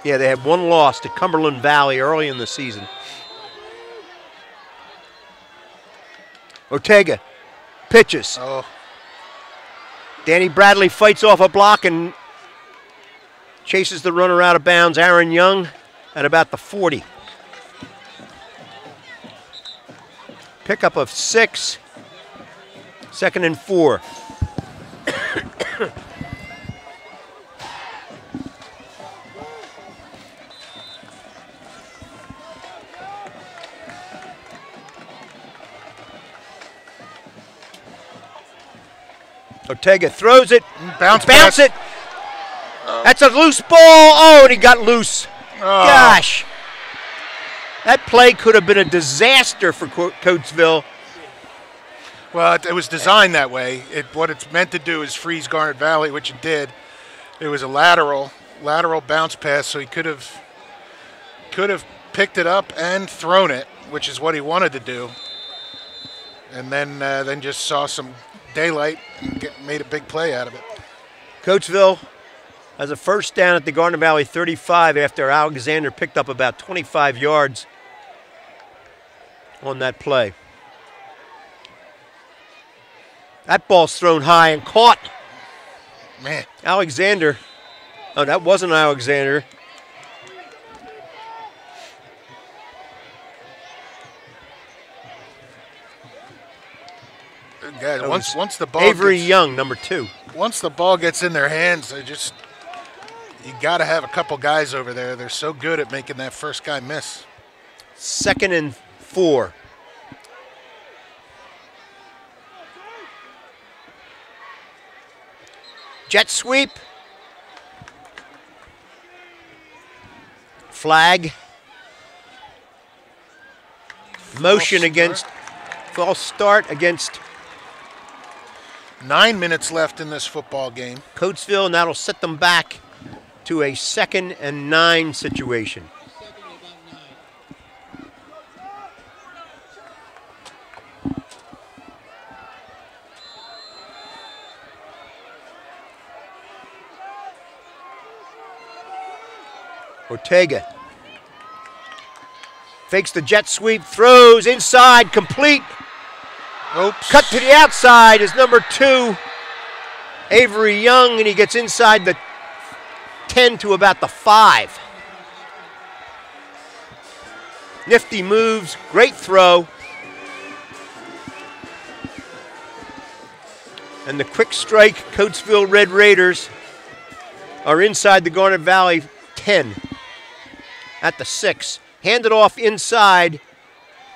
Yeah, they had one loss to Cumberland Valley early in the season. Ortega pitches. Oh. Danny Bradley fights off a block and chases the runner out of bounds. Aaron Young at about the 40. Pickup of 6. 2nd and 4. Ortega throws it. Bounce it. That's a loose ball. Oh, and he got loose. Gosh. That play could have been a disaster for Coatesville. Well, it was designed that way. What it's meant to do is freeze Garnet Valley, which it did. It was a lateral bounce pass, so he could have picked it up and thrown it, which is what he wanted to do. And then just saw some daylight and made a big play out of it. Coatesville has a first down at the Garnet Valley 35 after Alexander picked up about 25 yards on that play. That ball's thrown high and caught. Man. Alexander. Oh, that wasn't Alexander. Guys, once the ball Avery Young, number 2. Once the ball gets in their hands, you got to have a couple guys over there. They're so good at making that first guy miss. 2nd and 4. Jet sweep. Flag. Motion against, false start against 9 minutes left in this football game. Coatesville, and that'll set them back to a 2nd and 9 situation. Ortega fakes the jet sweep, throws inside, complete. Oops. Cut to the outside is number 2, Avery Young, and he gets inside the 10 to about the 5. Nifty moves, great throw. And the quick strike Coatesville Red Raiders are inside the Garnet Valley 10 at the 6. Handed off inside,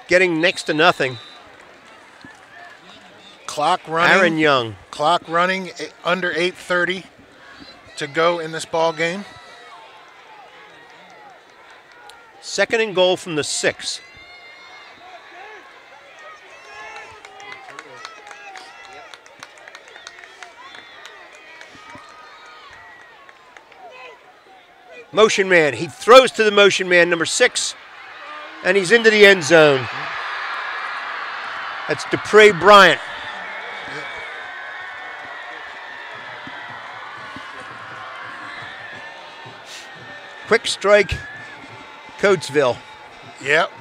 getting next to nothing. Clock running. Aaron Young. Clock running, under 8:30 to go in this ball game. 2nd and goal from the 6. Motion man. He throws to the motion man, number 6, and he's into the end zone. That's Dupre Bryant. Quick strike, Coatesville. Yep.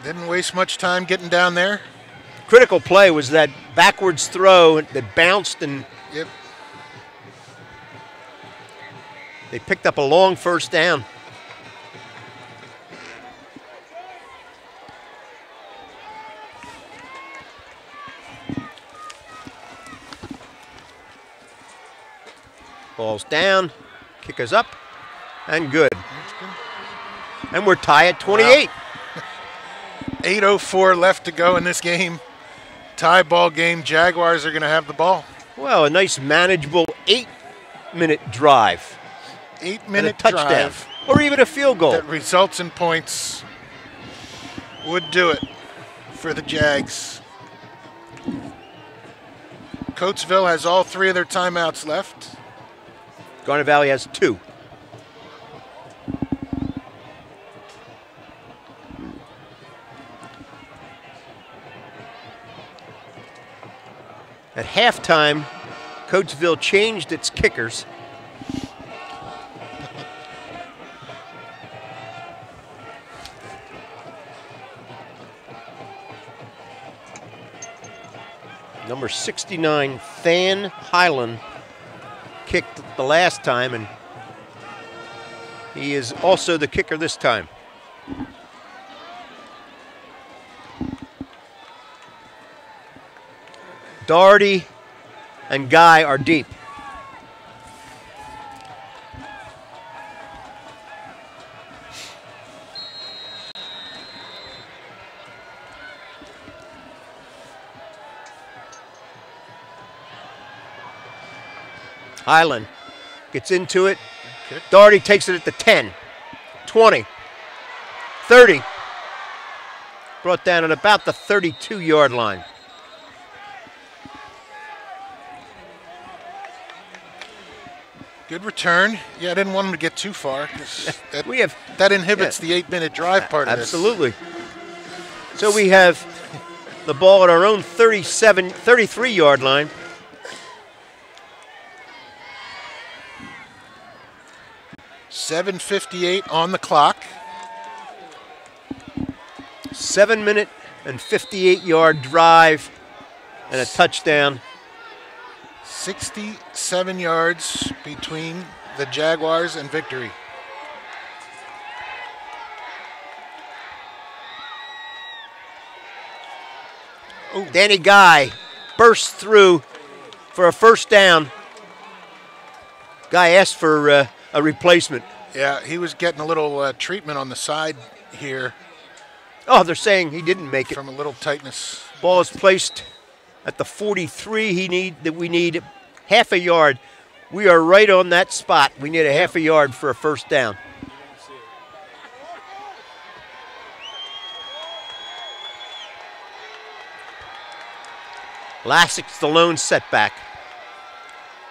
Didn't waste much time getting down there. Critical play was that backwards throw that bounced, and Yep. they picked up a long first down. Ball's down, kickers up, and good. And we're tied at 28. Wow. 8:04 left to go in this game. Tie ball game. Jaguars are going to have the ball. Well, a nice manageable 8-minute drive. 8-minute touchdown, drive or even a field goal. that results in points would do it for the Jags. Coatesville has all 3 of their timeouts left. Garnet Valley has 2. At halftime, Coatesville changed its kickers. Number 69, Than Highland, kicked the last time, and he is also the kicker this time. Doherty and Guy are deep. Highland gets into it. Okay. Doherty takes it at the 10, 20, 30. Brought down at about the 32-yard line. Good return. Yeah, I didn't want him to get too far. We that inhibits the 8-minute drive part of this. Absolutely. So we have the ball at our own 33-yard line. .7:58 on the clock. 7-minute and 58-yard drive and a touchdown. 67 yards between the Jaguars and victory. Ooh. Danny Guy bursts through for a first down. Guy asked for a replacement. Yeah, he was getting a little treatment on the side here. Oh, they're saying he didn't make it. From a little tightness. Ball is placed at the 43. We need half a yard. We are right on that spot. We need a half a yard for a first down. Lassik's the lone setback.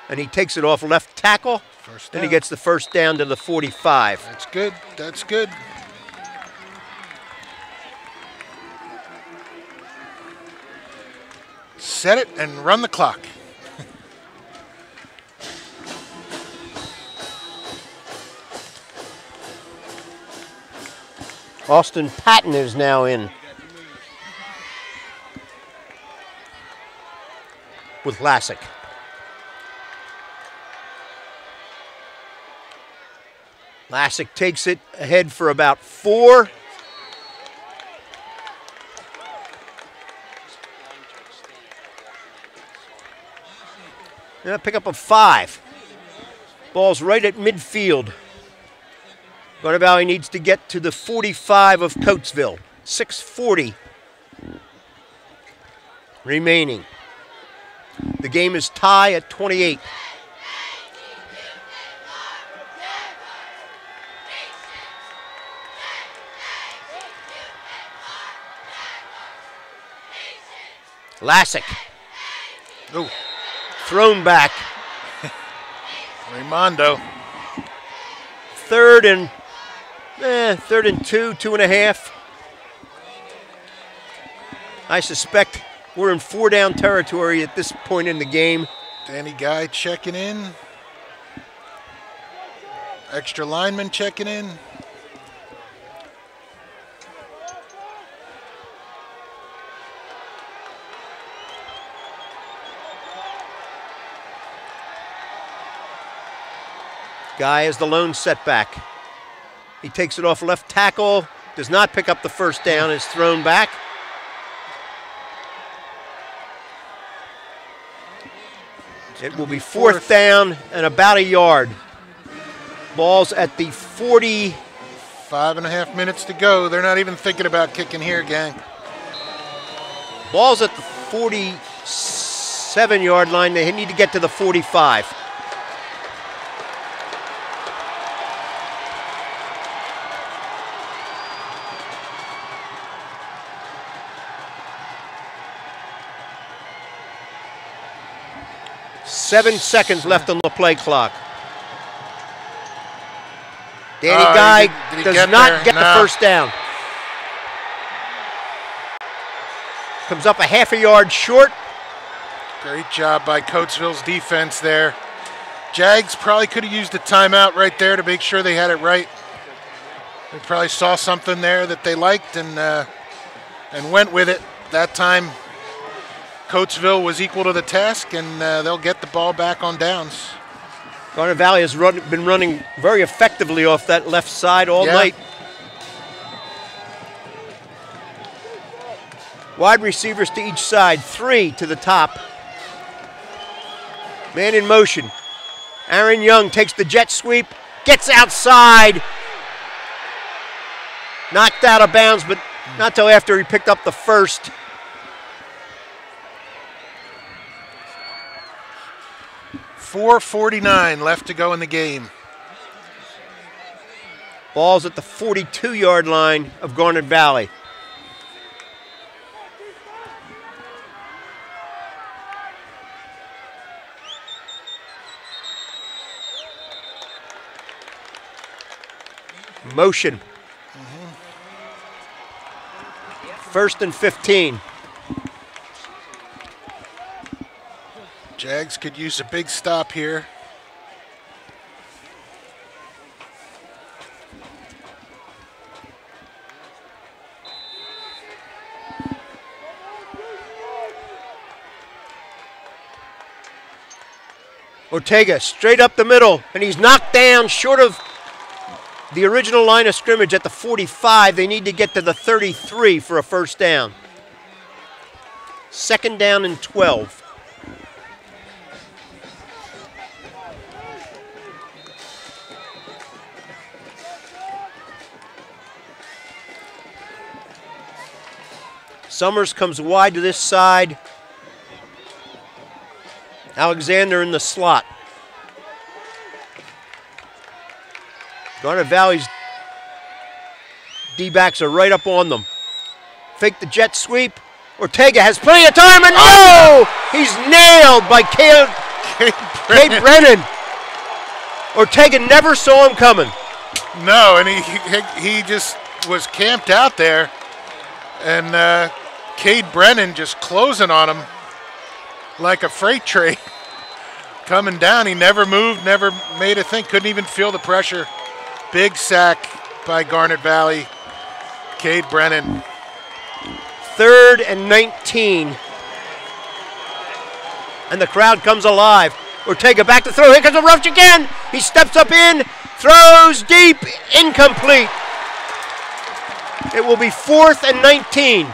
And he takes it off left tackle. First Then down. he gets the first down to the 45. That's good. That's good. Set it and run the clock. Austin Patton is now in with Lassick. Lassick takes it ahead for about 4. Pick up a 5. Ball's right at midfield. Garnet Valley needs to get to the 45 of Coatesville. 6:40 remaining. The game is tie at 28. Lassick. Ooh. Thrown back. Raimondo. Third and 2, 2.5. I suspect we're in 4-down territory at this point in the game. Danny Guy checking in. Extra lineman checking in. Guy is the lone setback. He takes it off left tackle, does not pick up the first down, is thrown back. It will be fourth down and about a yard. Ball's at the 40. 5.5 minutes to go. They're not even thinking about kicking here, gang. Ball's at the 47-yard line. They need to get to the 45. Seven seconds left on the play clock. Danny Guy does not get the first down. Comes up a half a yard short. Great job by Coatesville's defense there. Jags probably could have used a timeout right there to make sure they had it right. They probably saw something there that they liked and went with it. That time, Coatesville was equal to the task, and they'll get the ball back on downs. Garnet Valley has been running very effectively off that left side all night. Wide receivers to each side, 3 to the top, Man in motion. Aaron Young takes the jet sweep, gets outside. Knocked out of bounds, but not till after he picked up the first. .449 left to go in the game. Ball's at the 42-yard line of Garnet Valley. Motion. First and 15. Jags could use a big stop here. Ortega straight up the middle, and he's knocked down short of the original line of scrimmage at the 45. They need to get to the 33 for a first down. Second down and 12. Summers comes wide to this side. Alexander in the slot. Garnet Valley's D-backs are right up on them. Fake the jet sweep. Ortega has plenty of time, and no! He's nailed by Cade Brennan. Ortega never saw him coming. No, and he just was camped out there, and Cade Brennan just closing on him like a freight train. Coming down, he never moved, never made a thing, couldn't even feel the pressure. Big sack by Garnet Valley. Cade Brennan. 3rd and 19. And the crowd comes alive. Ortega back to throw. Here comes a rush again. He steps up in, throws deep, incomplete. It will be 4th and 19.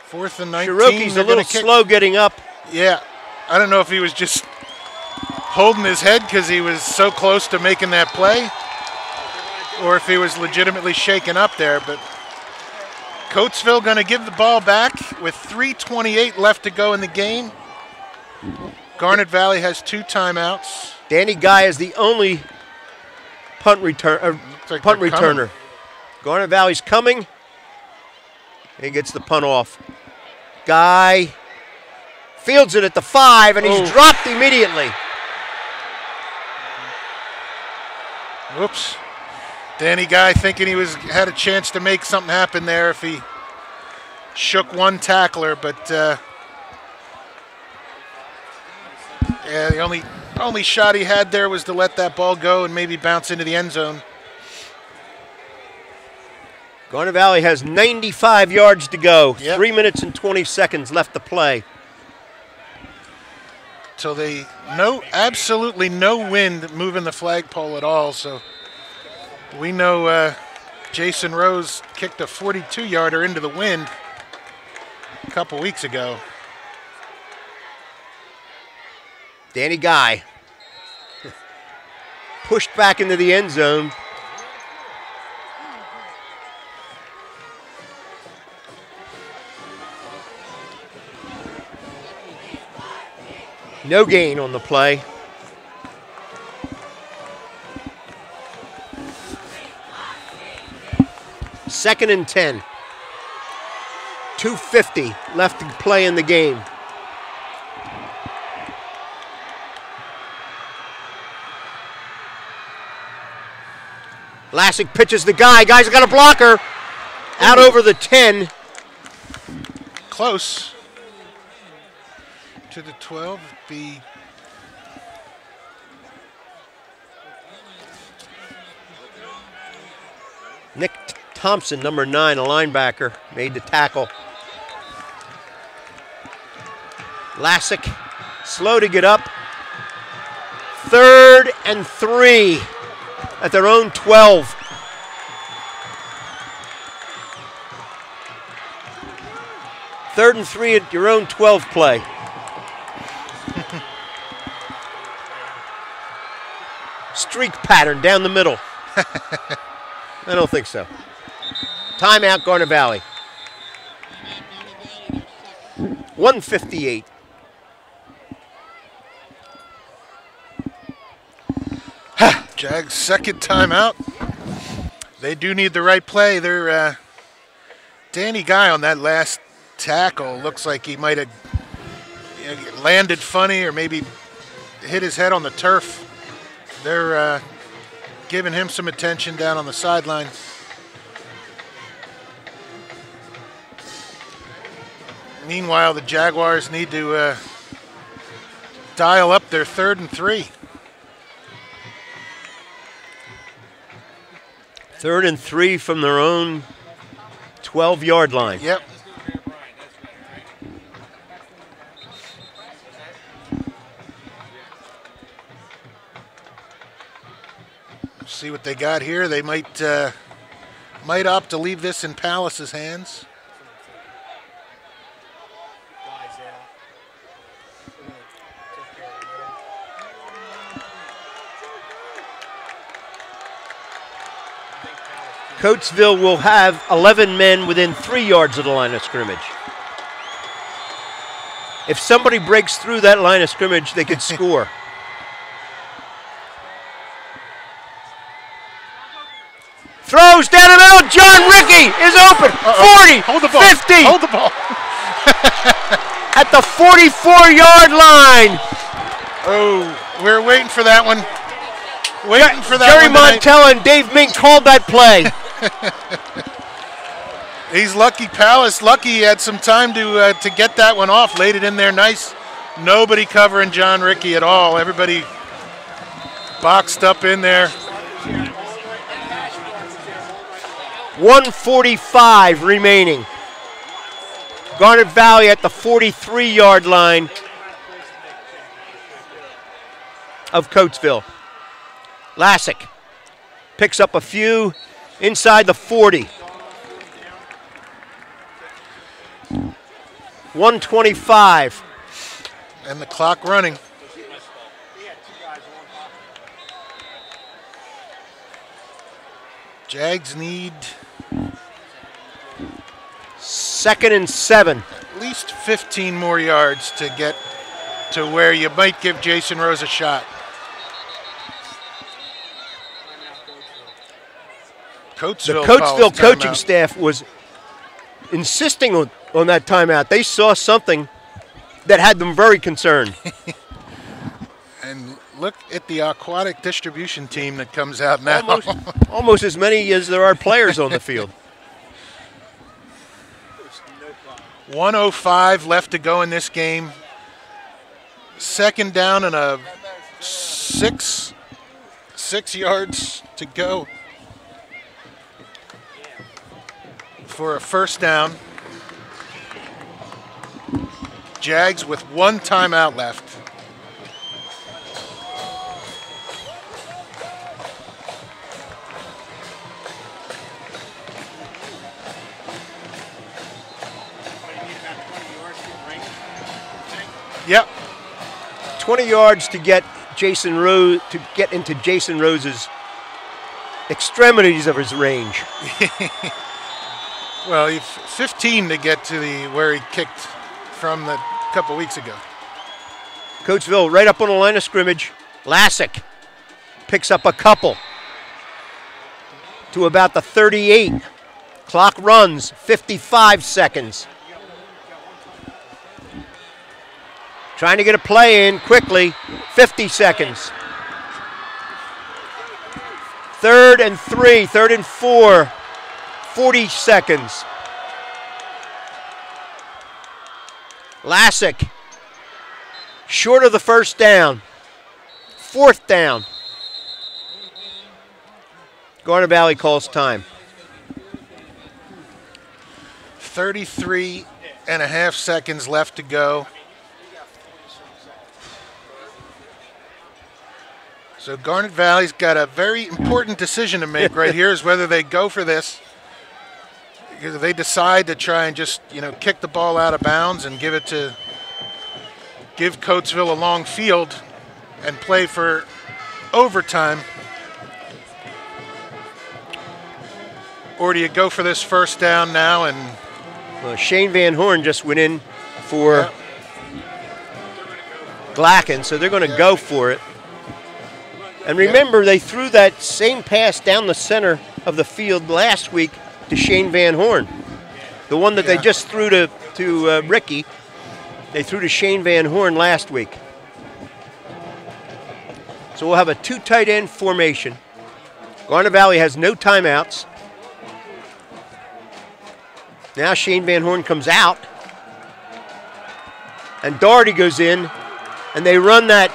Fourth and 19. Cherokee a little slow getting up. Yeah. I don't know if he was just holding his head because he was so close to making that play, or if he was legitimately shaken up there. But Coatesville going to give the ball back with 3:28 left to go in the game. Garnet Valley has 2 timeouts. Danny Guy is the only punt returner. Garnet Valley's coming. He gets the punt off. Guy fields it at the 5, and he's dropped immediately. Whoops. Danny Guy thinking he had a chance to make something happen there if he shook one tackler, but yeah, the only shot he had there was to let that ball go and maybe bounce into the end zone. Garnet Valley has 95 yards to go. Yep. 3 minutes and 20 seconds left to play. So absolutely no wind moving the flagpole at all. So we know Jason Rose kicked a 42-yarder into the wind a couple weeks ago. Danny Guy pushed back into the end zone. No gain on the play. Second and 10. 2:50 left to play in the game. Lassick pitches the Guy. Guy's got a blocker. Out over the 10. Close. To the 12, Nick Thompson, number 9, a linebacker, made the tackle. Lassick, slow to get up. 3rd and 3 at their own 12. 3rd and 3 at your own 12 play. Streak pattern down the middle. I don't think so. Timeout, Garnet Valley. 1:58. Jags' second timeout. They do need the right play. They're Danny Guy on that last tackle looks like he might have landed funny or maybe hit his head on the turf. They're giving him some attention down on the sideline. Meanwhile, the Jaguars need to dial up their 3rd and 3. 3rd and 3 from their own 12-yard line. Yep. See what they got here. They might opt to leave this in Palace's hands. Coatesville will have 11 men within 3 yards of the line of scrimmage. If somebody breaks through that line of scrimmage, they could score. Throws down the middle. John Rickey is open. 40, Hold the ball. 50. Hold the ball. At the 44-yard line. Oh, we're waiting for that one. Waiting for that Jerry one tonight. Montella and Dave Mink called that play. He's lucky, Palace. Lucky he had some time to get that one off. Laid it in there nice. Nobody covering John Rickey at all. Everybody boxed up in there. 1:45 remaining. Garnet Valley at the 43-yard line of Coatesville. Lassick picks up a few inside the 40. 1:25. And the clock running. Jags need 2nd and 7. at least 15 more yards to get to where you might give Jason Rose a shot. The Coatesville Coatesville coaching timeout. staff was insisting on that timeout. They saw something that had them very concerned. And look at the aquatic distribution team that comes out now. Almost as many as there are players on the field. 1:05 left to go in this game. 2nd down and a 6 yards to go for a 1st down. Jags with 1 timeout left. Yep. 20 yards to get Jason Rose to get into Jason Rose's extremities of his range. Well, 15 to get to where he kicked from a couple weeks ago. Coatesville right up on the line of scrimmage. Lassick picks up a couple to about the 38. Clock runs 55 seconds. Trying to get a play in quickly. 50 seconds. 3rd and 3, 3rd and 4. 40 seconds. Lassick short of the 1st down. 4th down. Garnet Valley calls time. 33 and a half seconds left to go. So Garnet Valley's got a very important decision to make right here is whether they go for this. they decide to try and just, kick the ball out of bounds and give Coatesville a long field and play for overtime? Or do you go for this first down now? And well, Shane Van Horn just went in for Glacken, so they're going to go for it. And remember, they threw that same pass down the center of the field last week to Shane Van Horn. The one that they just threw to Ricky, they threw to Shane Van Horn last week. So we'll have a 2 tight end formation. Garnet Valley has no timeouts. Now Shane Van Horn comes out. And Doherty goes in. And they run that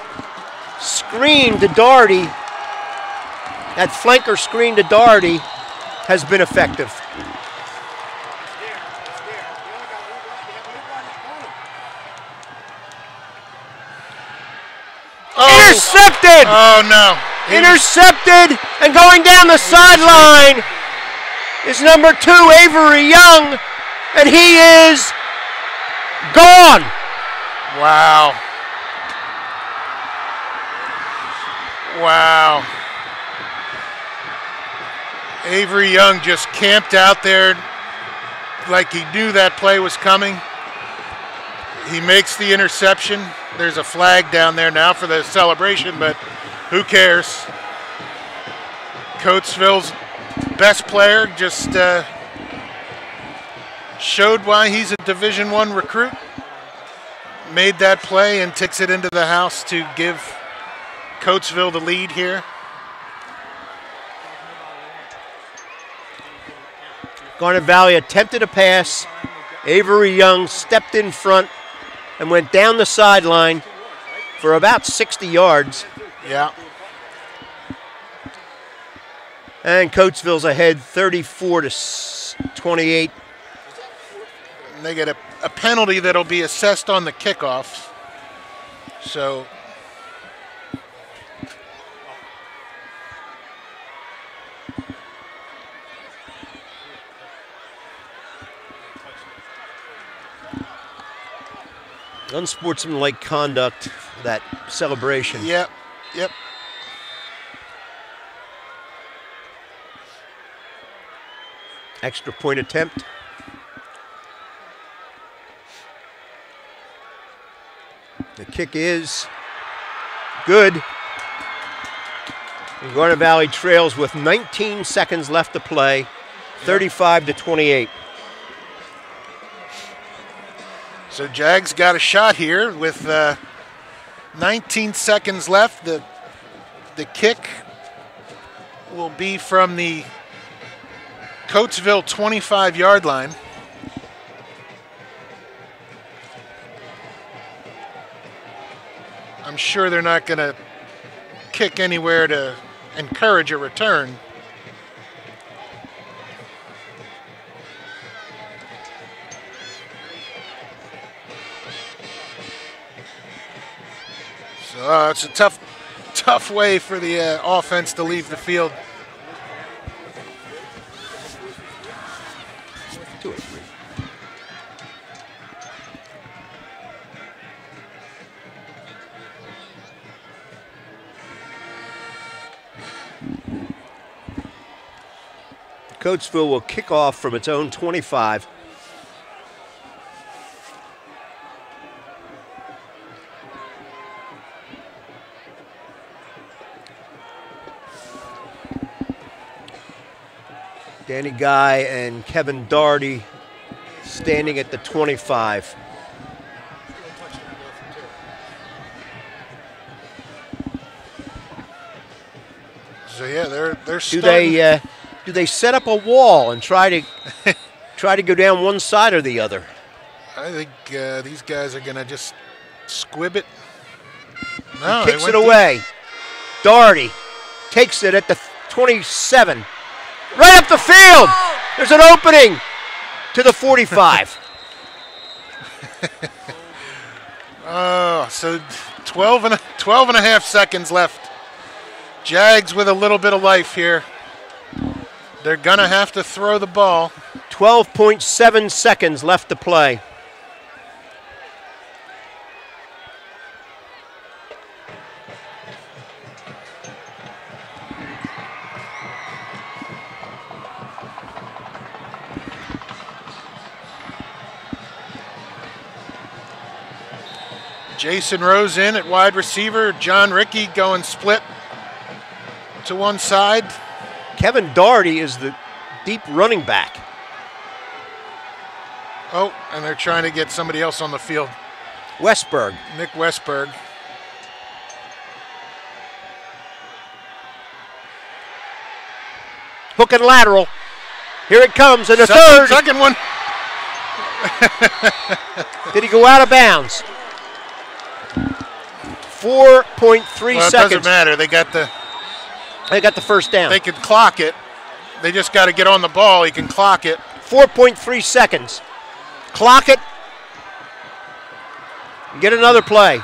screen to Doherty. That flanker screen to Doherty has been effective. Intercepted! Oh, no. Intercepted, and going down the sideline is number 2, Avery Young, and he is gone. Wow. Wow. Avery Young just camped out there like he knew that play was coming. He makes the interception. There's a flag down there now for the celebration, but who cares? Coatesville's best player just showed why he's a Division I recruit. Made that play and takes it into the house to give Coatesville the lead here. Garnet Valley attempted a pass. Avery Young stepped in front and went down the sideline for about 60 yards. Yeah. And Coatesville's ahead 34-28. And they get a penalty that'll be assessed on the kickoff. So unsportsmanlike conduct, that celebration. Yep. Extra point attempt. The kick is good. And Garnet Valley trails with 19 seconds left to play, 35-28. So Jags got a shot here with 19 seconds left. The kick will be from the Coatesville 25-yard line. I'm sure they're not going to kick anywhere to encourage a return. So it's a tough way for the offense to leave the field. 2 or 3. Coatesville will kick off from its own 25. Danny Guy and Kevin Doherty standing at the 25. So yeah, they're starting. Do they set up a wall and try to go down one side or the other? I think these guys are going to just squib it. No, he kicks it away. Doherty takes it at the 27. Right up the field. There's an opening to the 45. So 12 and a half seconds left. Jags with a little bit of life here. They're going to have to throw the ball. 12.7 seconds left to play. Jason Rose in at wide receiver. John Rickey going split to one side. Kevin Doherty is the deep running back. Oh, and they're trying to get somebody else on the field. Westberg. Nick Westberg. Hook and lateral. Here it comes, and a third. Second one. Did he go out of bounds? 4.3 Well, it seconds. doesn't matter. They got the first down. They can clock it. They just got to get on the ball. He can clock it. 4.3 seconds. Clock it. Get another play.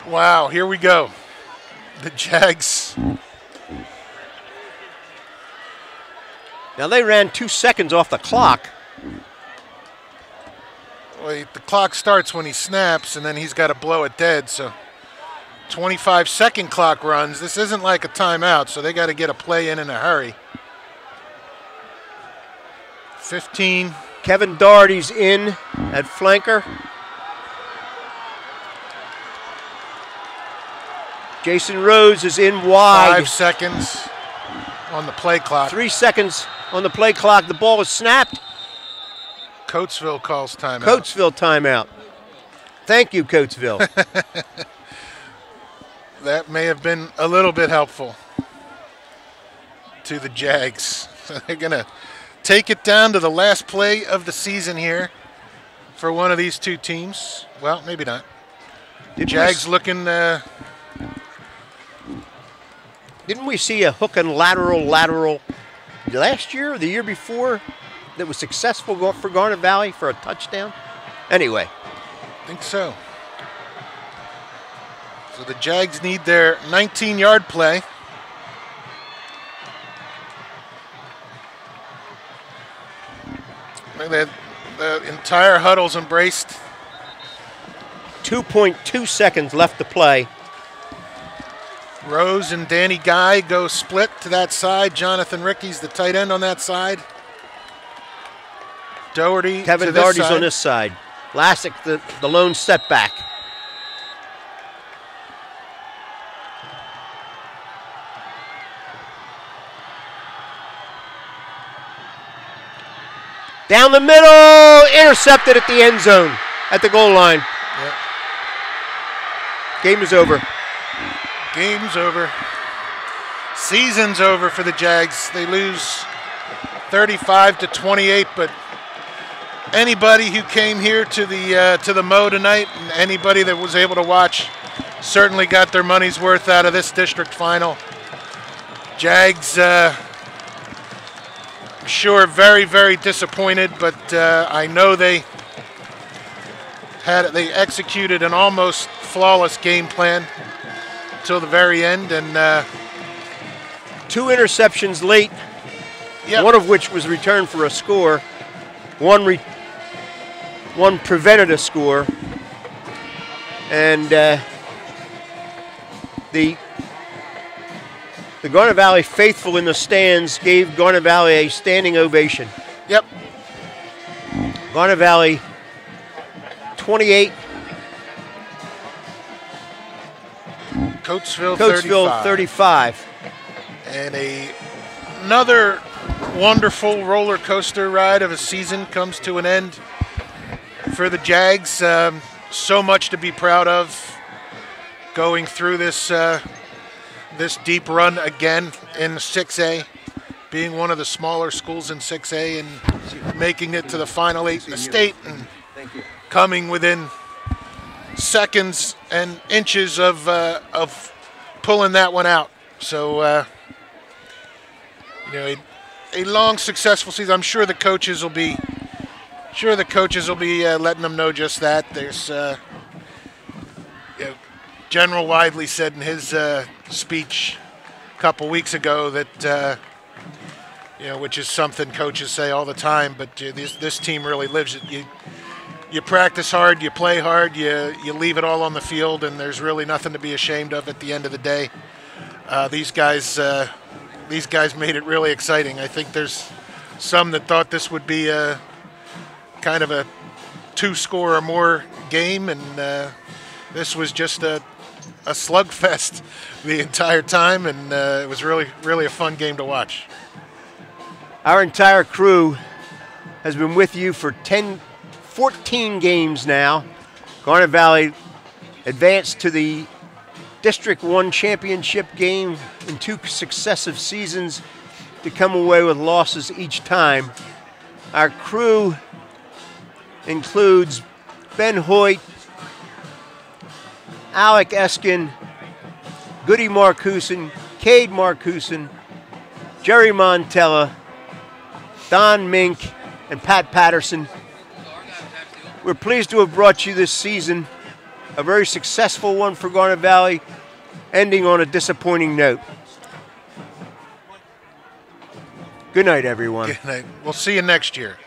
Wow, here we go. The Jags. Now they ran 2 seconds off the clock. Well, the clock starts when he snaps, and then he's got to blow it dead. So 25-second clock runs. This isn't like a timeout, so they got to get a play in a hurry. 15. Kevin Doherty's in at flanker. Jason Rose is in wide. 5 seconds on the play clock. 3 seconds on the play clock. The ball is snapped. Coatesville calls timeout. Coatesville timeout. Thank you, Coatesville. That may have been a little bit helpful to the Jags. They're going to take it down to the last play of the season here for one of these two teams. Well, maybe not. Jags looking... Didn't we see a hook and lateral last year or the year before that was successful for Garnet Valley for a touchdown? Anyway. I think so. So the Jags need their 19-yard play. The entire huddle's embraced. 2.2 seconds left to play. Rose and Danny Guy go split to that side. Jonathan Rickey's the tight end on that side. Doherty Kevin to this Doherty's side. on this side. Lassick, the lone setback. Down the middle, intercepted at the end zone, at the goal line. Yep. Game is over. Game's over. Season's over for the Jags. They lose 35-28, but anybody who came here to the Mo tonight, and anybody that was able to watch, certainly got their money's worth out of this district final. Jags, sure, very, very disappointed, but I know they executed an almost flawless game plan till the very end, and 2 interceptions late. Yep. One of which was returned for a score. One prevented a score. And the Garnet Valley faithful in the stands gave Garnet Valley a standing ovation. Yep. Garnet Valley 28. Coatesville 35. And another wonderful roller coaster ride of a season comes to an end for the Jags. So much to be proud of going through this deep run again in 6A, being one of the smaller schools in 6A and making it to the Final 8 in the state and coming within seconds and inches of pulling that one out. So, a long, successful season. I'm sure the coaches will be letting them know just that. There's General Widely said in his speech couple weeks ago that, which is something coaches say all the time, but this team really lives it. You practice hard, you play hard, you leave it all on the field, and there's really nothing to be ashamed of at the end of the day. These guys made it really exciting. I think there's some that thought this would be a kind of a 2-score or more game, and this was just a slugfest the entire time, and it was really, really a fun game to watch. Our entire crew has been with you for 14 games now. Garnet Valley advanced to the District 1 championship game in 2 successive seasons to come away with losses each time. Our crew includes Ben Hoyt, Alec Eskin, Goody Marcuson, Cade Marcuson, Jerry Montella, Don Mink, and Pat Patterson. We're pleased to have brought you this season, a very successful one for Garnet Valley, ending on a disappointing note. Good night, everyone. Good night. We'll see you next year.